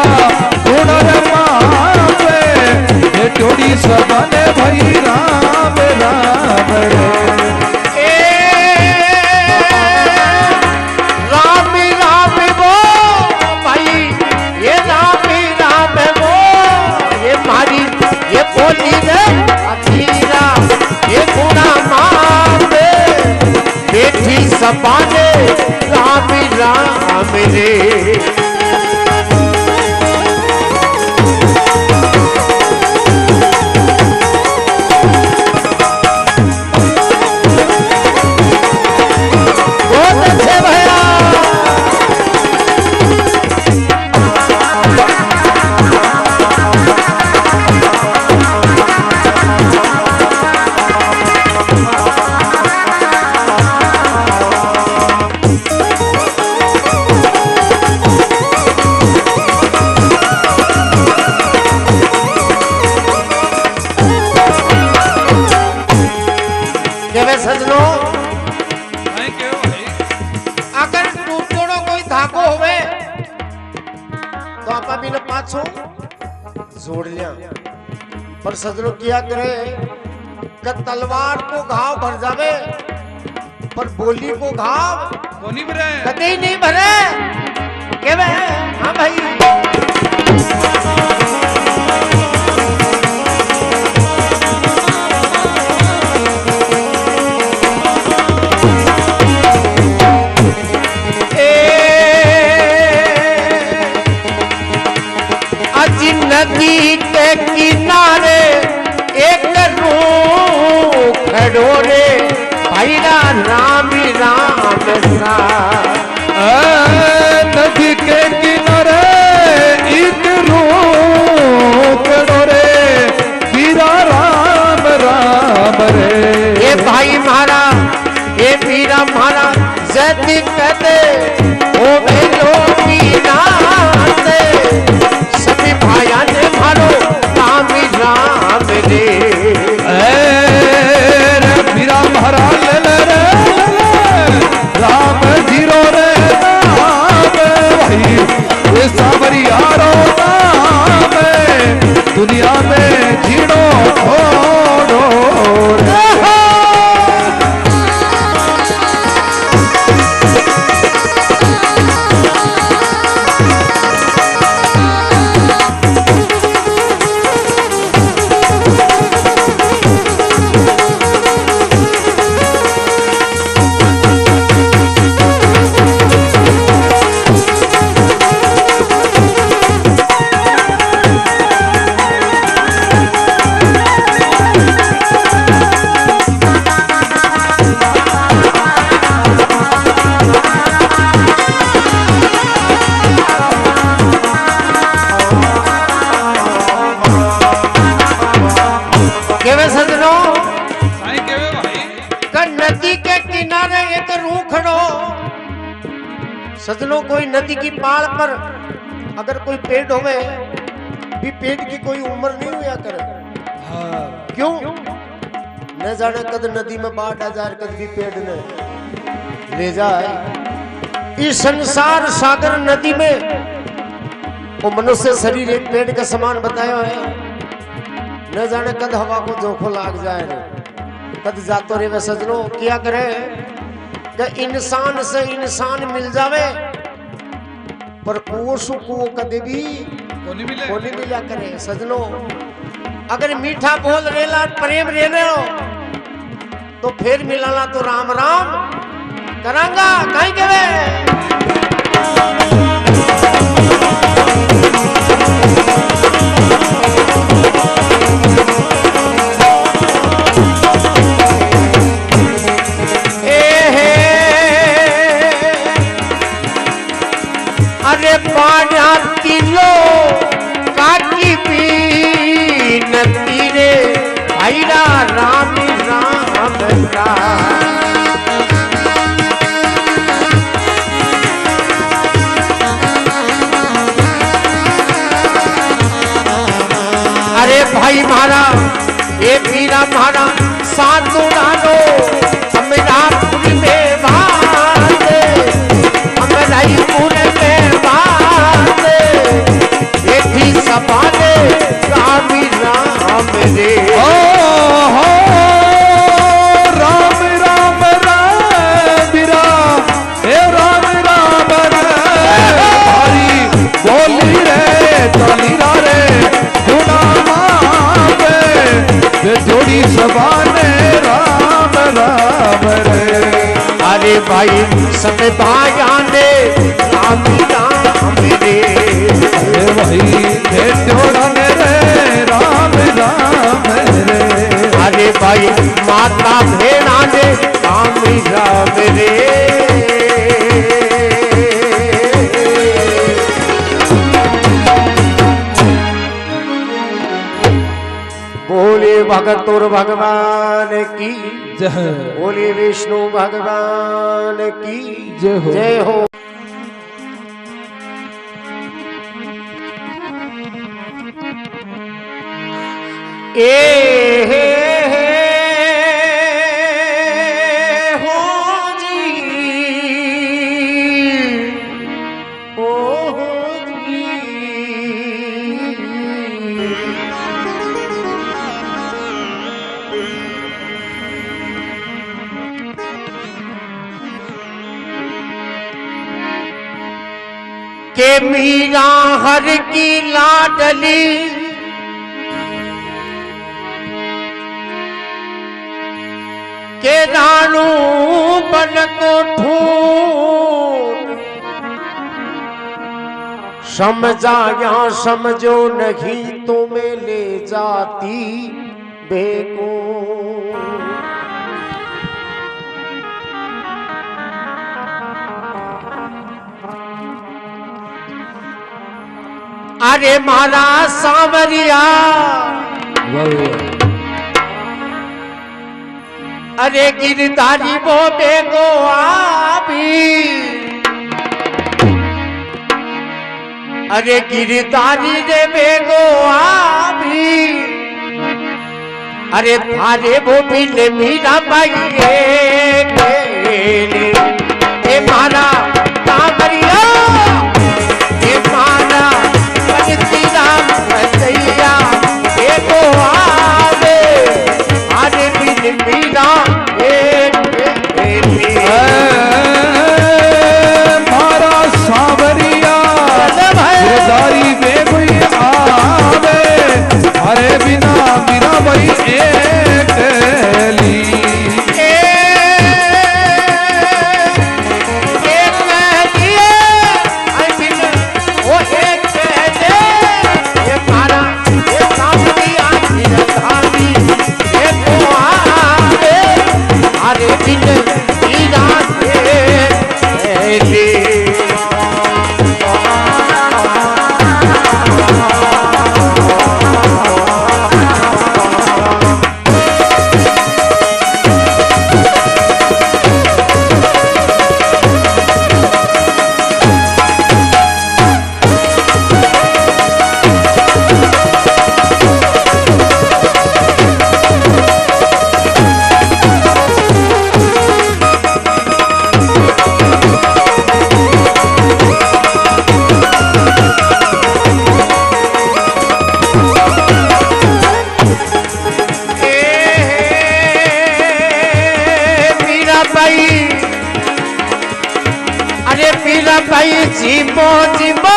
गुण रे मावे ये जोड़ी सबाने भाई राम राम रे। सपाने राम राम रे। बहुत अच्छे भैया सजनों अगर टूटोड़ो कोई धागो होवे तो आपा भी न पाछो जोड़ लिया। पर सजनों किया करे कि तलवार को घाव भर जावे पर बोली को घाव कोनी भरे कतई नहीं भरे के वे। हाँ भाई नदी के किनारे एक रूख खड़ोरे भाई राम राम सा। नदी के किनारे एक रूख खड़ोरे वीरा राम राम रे। ये भाई मारा ये वीरा मारा जैती कहते ओ बेलो मीना सभी भाया ने मारो राम राम रे। वीरा महारा ले ले रे राम जीरो रे नाम भाई ये सावरी यारो नाम दुनिया में जीरो छोड़ो रे। नदी के किनारे एक रूखड़ो सजनों कोई नदी की पाड़ पर अगर कोई पेड़ होवे भी पेड़ की कोई उम्र नहीं हुआ करे। हाँ। क्यों न जाने कद नदी में बाढ़ आ जाए कद भी पेड़ ने ले जाए। इस संसार सागर नदी में वो मनुष्य शरीर एक पेड़ का समान बताया है। न जाने कद हवा को जोखो लाग जाए कद जातो रे। वे सजनों क्या करे कि इंसान से इंसान मिल जावे पर कुओं सु कुओं कदे भी कोनी मिला करे। सजनों अगर मीठा बोल रेला प्रेम रेले हो तो फिर मिलाना तो राम राम करांगा कहीं के वे। अरे 5 किलो काटी पीन तीरे भाईरा राम राम राम। अरे भाई मारा ये पीरा मारा साधु डालो अमरापुर में बात अमराईपुर में बात ये भी सवाले राम राम रे। ओ हो राम राम राम बीरा हे राम राम रे भाई बोली रे चली रे गुना मावे वे जोड़ी सवाले राम राम रे। अरे भाई सब भाइयों ने राम राम रे। अरे भाई वे जोड़ने रे राम राम रे। अरे भाई माता भेड़ा ने राम राम रे। बोले भगत और भगवान की जय बोले विष्णु भगवान की जय हो। जय हो। हो जी ओ जी के मीरा हर की लाडली के रानू बन को ढूंढ समझा या समझो नहीं तुम्हें ले जाती बेको। अरे मारा सांवरिया अरे गिरधारी वो बेगो आभी अरे गिरधारी रे बेगो आभी अरे थारे वो बिन मीरा बाई ए मारा सांवरिया ए मारा बनती राम भैया बेगो आवे अरे बिन मीरा मारा सांवरिया गिरधारी में कोई आवे अरे बिना मीरा भाई एक ली। मीरा भाई जीवो जीवो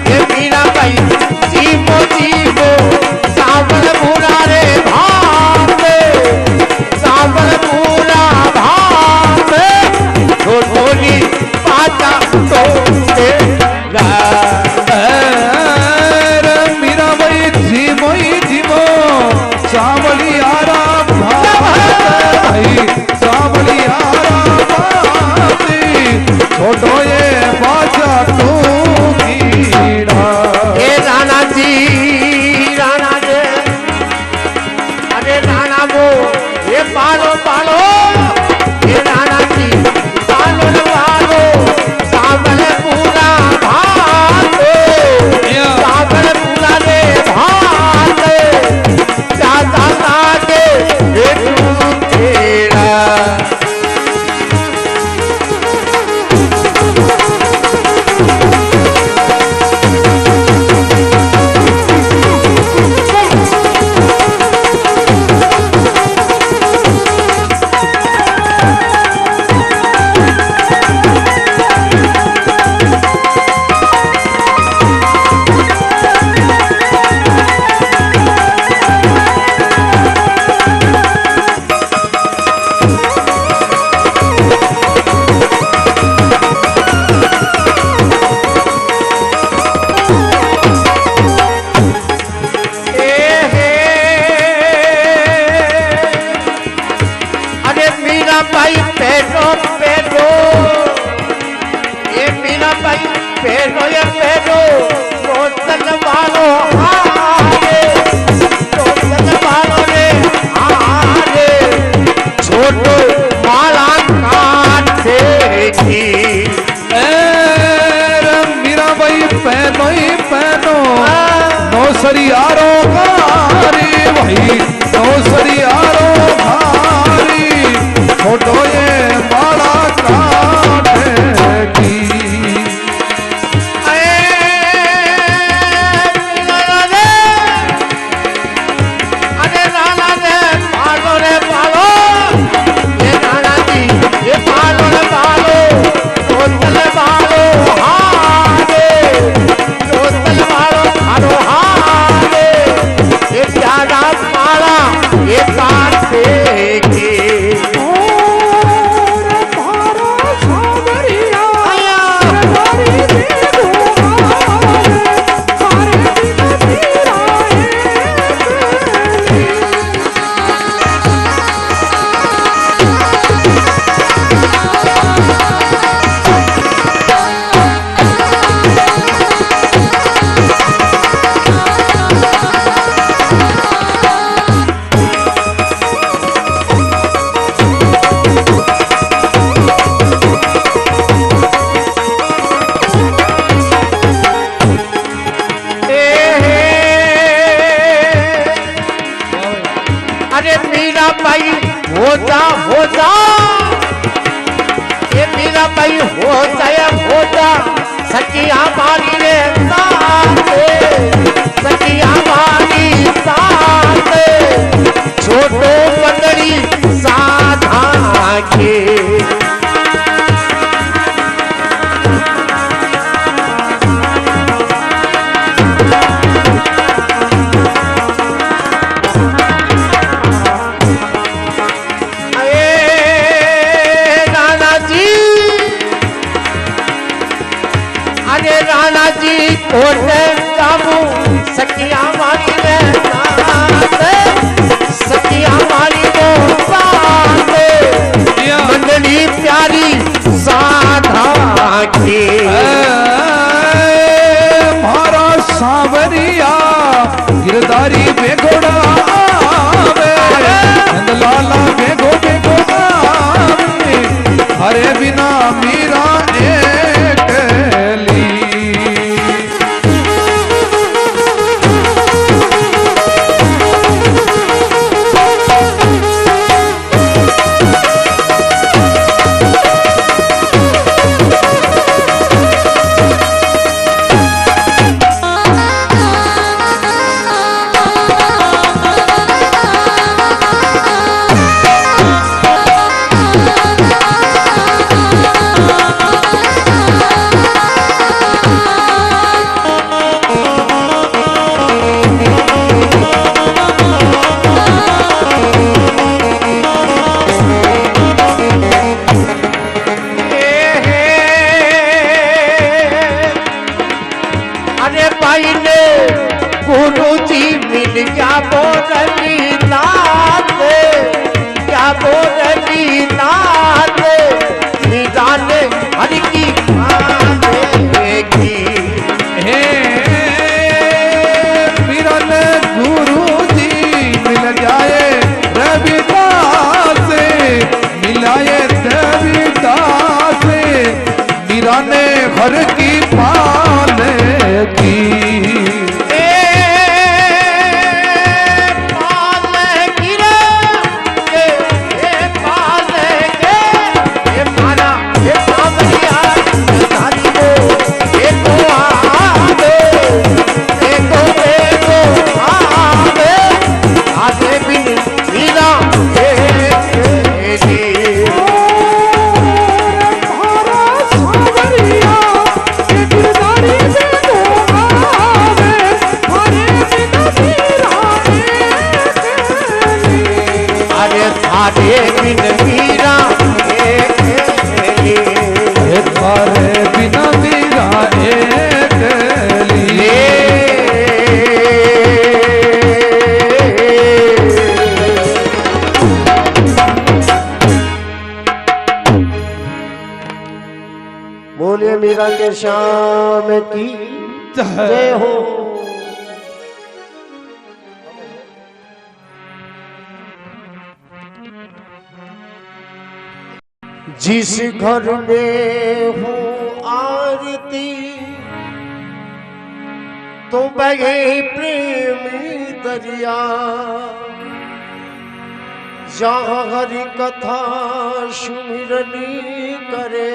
ये मीरा भाई जीवो जीवो सावन मुरारे भावे सावन तू कीड़ा। ए राणा जी राणा रे, अरे राणा वो ये पालो पालो, ये राणा जी पालो न पालो, सावन पूरा भातो, सावन पूरा रे भातो, चाचा लागे ये तू तेरा। नौसरियारो घारी भाई, नौसरियारो घारी, छोटो ये माला काटेगी। अरे राणा रे पालो रे पालो, ये राणा जी ये पालो रे पालो, बोतल पालो हारे, बोतल पालो हारो हारे, ये प्यारा माला ये काटे के। अरे मीरा भाई हो जा, ये मीरा भाई हो जा, सखिया मारी रे साथ, सखिया मारी साथ, छोटो पंडरी साधा के। अरे राणा जी कोटे जामू सखिया मारी रे साथ, सखिया मारी रे साथ, मंडली प्यारी साधा के। मारा सांवरिया गिरधारी बेघोड़ा आवे, लाला बेघो बेघो आवे, हरे बिना मीरा एकली। क्या बोलनी नाथ, क्या बोलनी नाथ, निदान हर की घर की पालकी बोलिए मीरा के श्याम की जय हो। जिस घर में हो आरती तो बहे प्रेमी दरिया, जहाँ हरि कथा सुमिरनी करे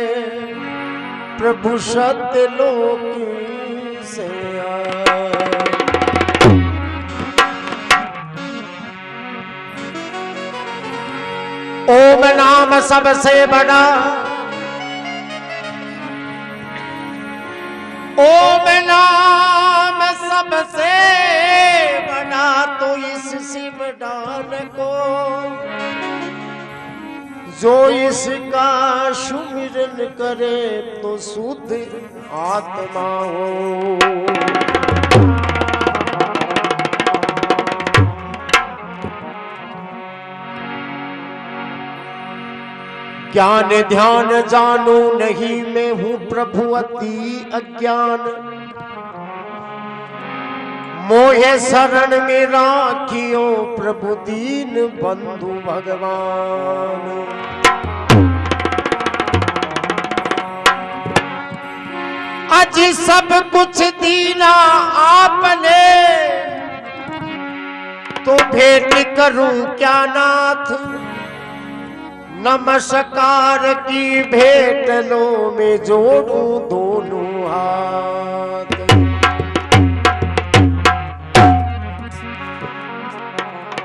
प्रभु सत्य लोक से आए। ओम नाम सबसे बड़ा, ओम नाम सबसे बड़ा, तो इस शिव डाल को जो इसका सुमिरन करे तो शुद्ध आत्मा हो। ज्ञान ध्यान जानू नहीं मैं हूँ प्रभु अति अज्ञान, मोहे शरण में राखियो प्रभु दीन बंधु भगवान। आज सब कुछ दीना आपने, तो भेंट करूं क्या नाथ, नमस्कार की भेंट लो में जोड़ू दोनों हाथ।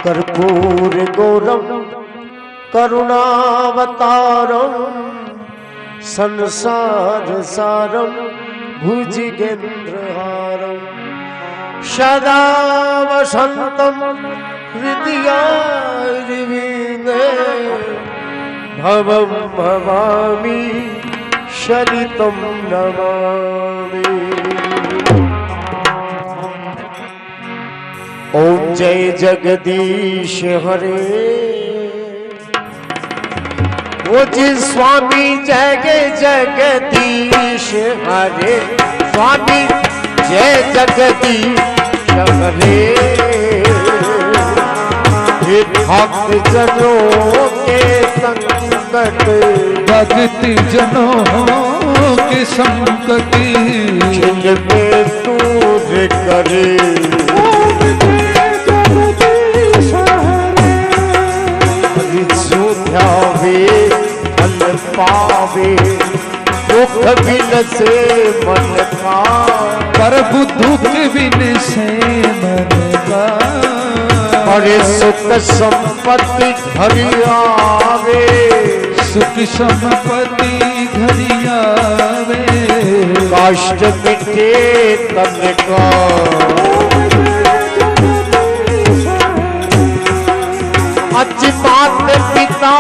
कर्पूर गौरम करुणावतारम, संसार सारम भुजगेन्द्रहारम, सदा वसंतम हृदयारविंदे, भवं भवामि शरितं नमामि। ओम जय जगदीश हरे, वो जी स्वामी जय जगदीश हरे, स्वामी जय जगदीश हरे। भक्त जनों के संकट, भक्ति जनों के संकट छिन पे दूर करे। फल पावे दुख बिन से मन का, प्रभु दुख बिन से मन का। अरे सुख संपत्ति घरी आवे, सुख संपत्ति घरी आवे। कष्ट मिटे तन का, आज मात पिता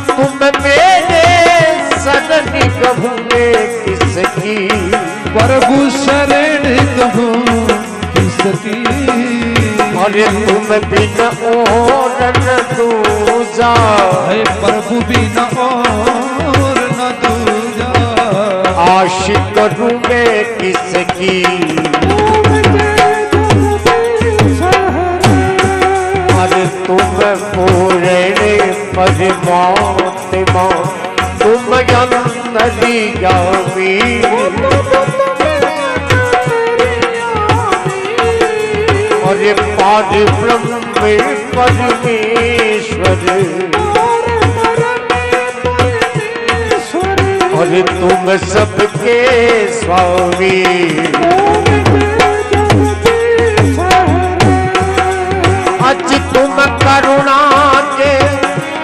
तुम मेरे शरण कहूँगे किसकी, प्रभु शरण कहूँ किसकी। अरे तुम बिन और न दूजा, प्रभु बिन और न दूजा। आशिक करूँ मैं किसकी, अरे तुम पूरे परमात्मा, तुम अनंत नदिया में अरे पार ब्रह्म परमेश्वर अरे तुम सबके स्वामी आज तुम करुणा के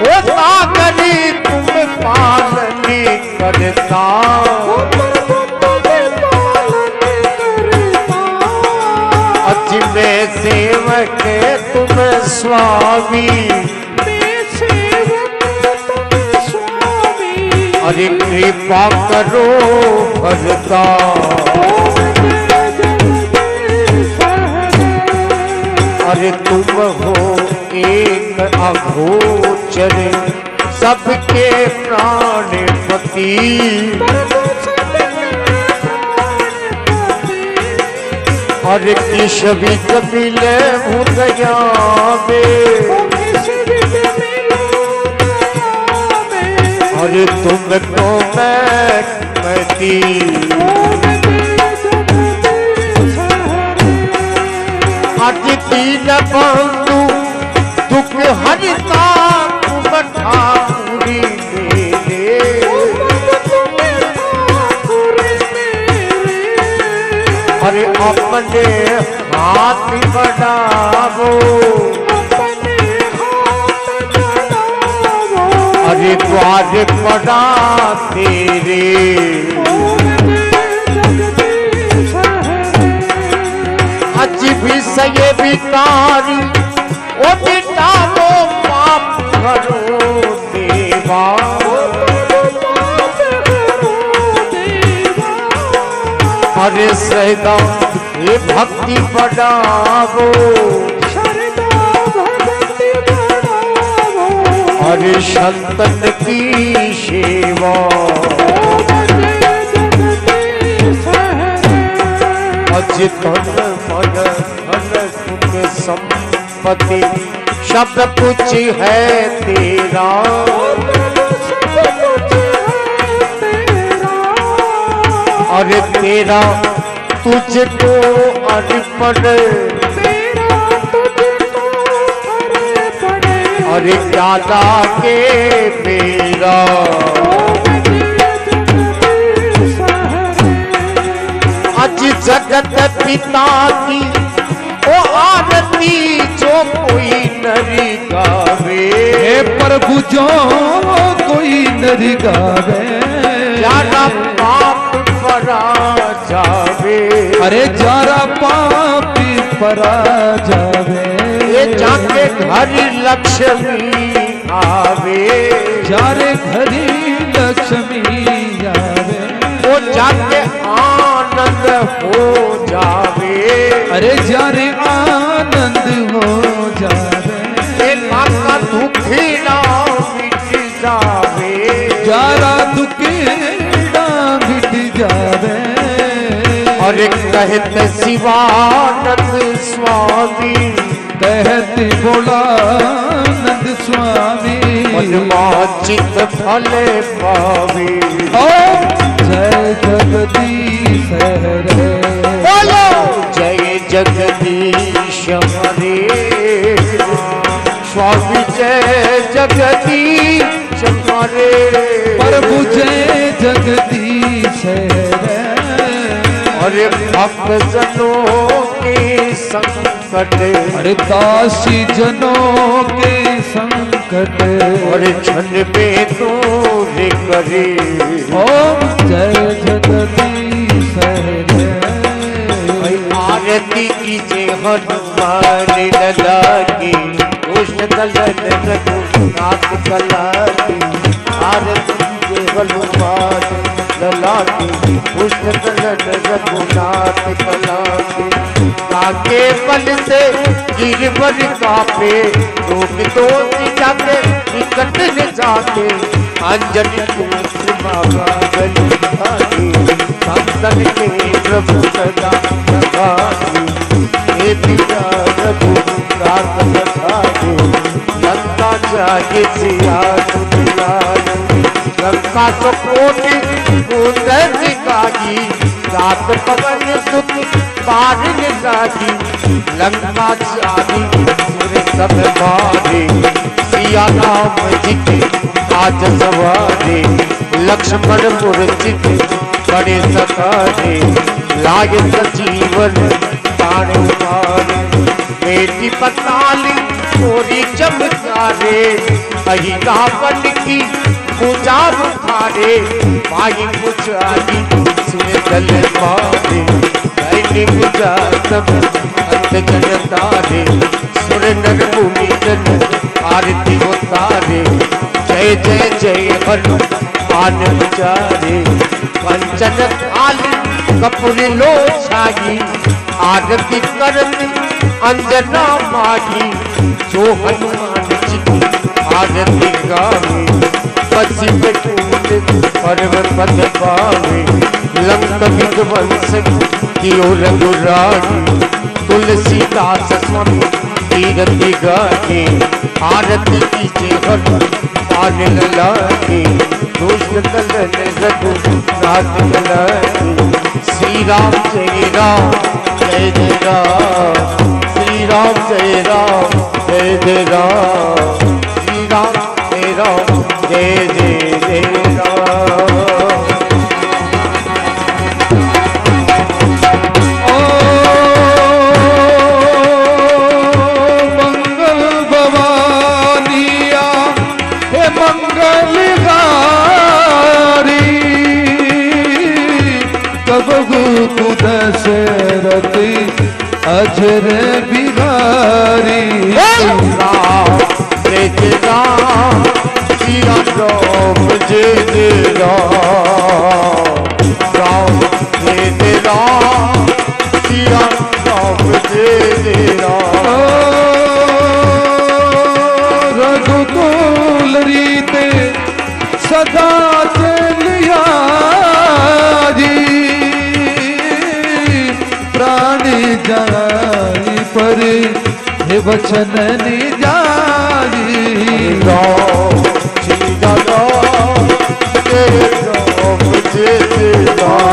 ओ सागरी तुम पालनी करता आज मैं सेवक तुम स्वामी अरे कृपा करो भरता अरे तुम हो एक अगोचर सबके प्राणपति अरे किस भी कपिले भूतया में अरे तुमको मैती आज दीन बंधु दुख हरता तुम ठाकुरी मेरे अरे अपने हाथ बढ़ावो अरे द्वार पड़ा तेरे आज भी सये बिकारी ओ बेटा वो पाप करो देवा अरे सदा ये भक्ति बढ़ावो अरे संतन की सेवा अज तन मन धन सुख संपत्ति सब कुछ है तेरा अरे तेरा तुझको अर्पण अरे दादा के मेरा आज जगत पिता की ओ आरती जो कोई नरी गावे प्रभु जो कोई नरी गावे जारा पाप परा जावे अरे जारा पापी परा जावे ये जाके घर लक्ष्मी आवे जारे घरी लक्ष्मी आवे वो जाके आनंद हो जावे अरे जारे आनंद हो जावे माता दुखी ना मिट जावे जारा दुखी ना मिट जावे अरे कहते शिवानंद स्वामी कहते भोलानंद स्वामी चित फल पावे जय जगदीश हरे बोलो जय जगदीश हरे स्वामी जय जगदीश हरे प्रभु जय जगदीश हरे अरे भक्त जनों के संकट अरे दासी जनों के संकट अरे क्षण में दूर करे ओम जय जगदीश हरे आरती कीजिए हनुमान लला की कृष्ण दलन रघुनाथ कला की आरती कीजिए हनुमान लला की कृष्ण दलन रघुनाथ कला की काके बल से गिरवर कापे रोक दो जाके निकट न जाते अंजलि पुत्र बाबा गली संतन के प्रभु सदा हे पिता रघु प्रार्थना खाते लंका जाके सिया दुलार लंका तो कोटि उदर गागी रात पवन सुत बारिन गागी लंका चारी सुर सब मारे सिया राम जी के आज सवारे लक्ष्मण मूर्छित बड़े सतारे लागे सजीवन प्राण उतारे बेटी पताली मोरी चमकारे अहिरावण की पूजा बुखारे माई पुजारी सुन दल मारे दैनिक पूजा सब अंत जन तारे सुर नर मुनि जन आरती उतारे जय जय जय हनुमान विचारे कंचन थाली कपूर लो छाई आरती करती अंजना मागी जो हनुमान जी की आरती गावे पति पे पर्वत पद पावे लंक विध्वंस की रघुरागी तुलसीदास स्वामी कीरति गाके आरती कीजे हनुमान लागे दुष्ट दलन रघु नाथ लागे श्री राम जय राम जय जय राम श्री राम जय राम जय जय राम श्री राम जय राम जय जय जय राम। दशरथी अजर बिहारी राम जय जय राम श्री राम जय जय राम राम जय जय राम श्री राम जय जय राम। रघुकुल रीते सदा चलिया जाई पर हे वचन निजारी राम श्री राम जय राम जय जय राम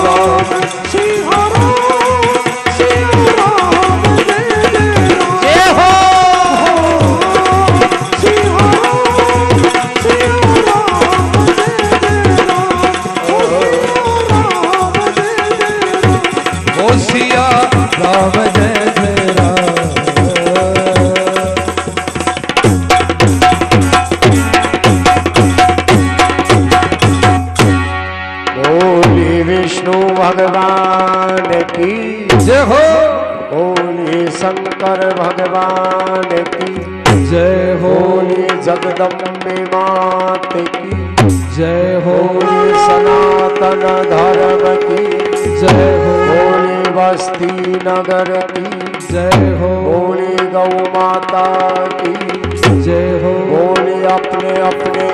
राम श्री राम श्री राम जय हो श्री राम श्री राम सिया राम जय जय राम। बोले विष्णु भगवान की जय हो। बोले शंकर भगवान की जय हो। बोले जगदम्बे मात की जय हो। बोले सनातन धर्म की जय हो। बोले बस्ती नगर की जय हो। बोले गौ माता की जय हो। बोले अपने अपने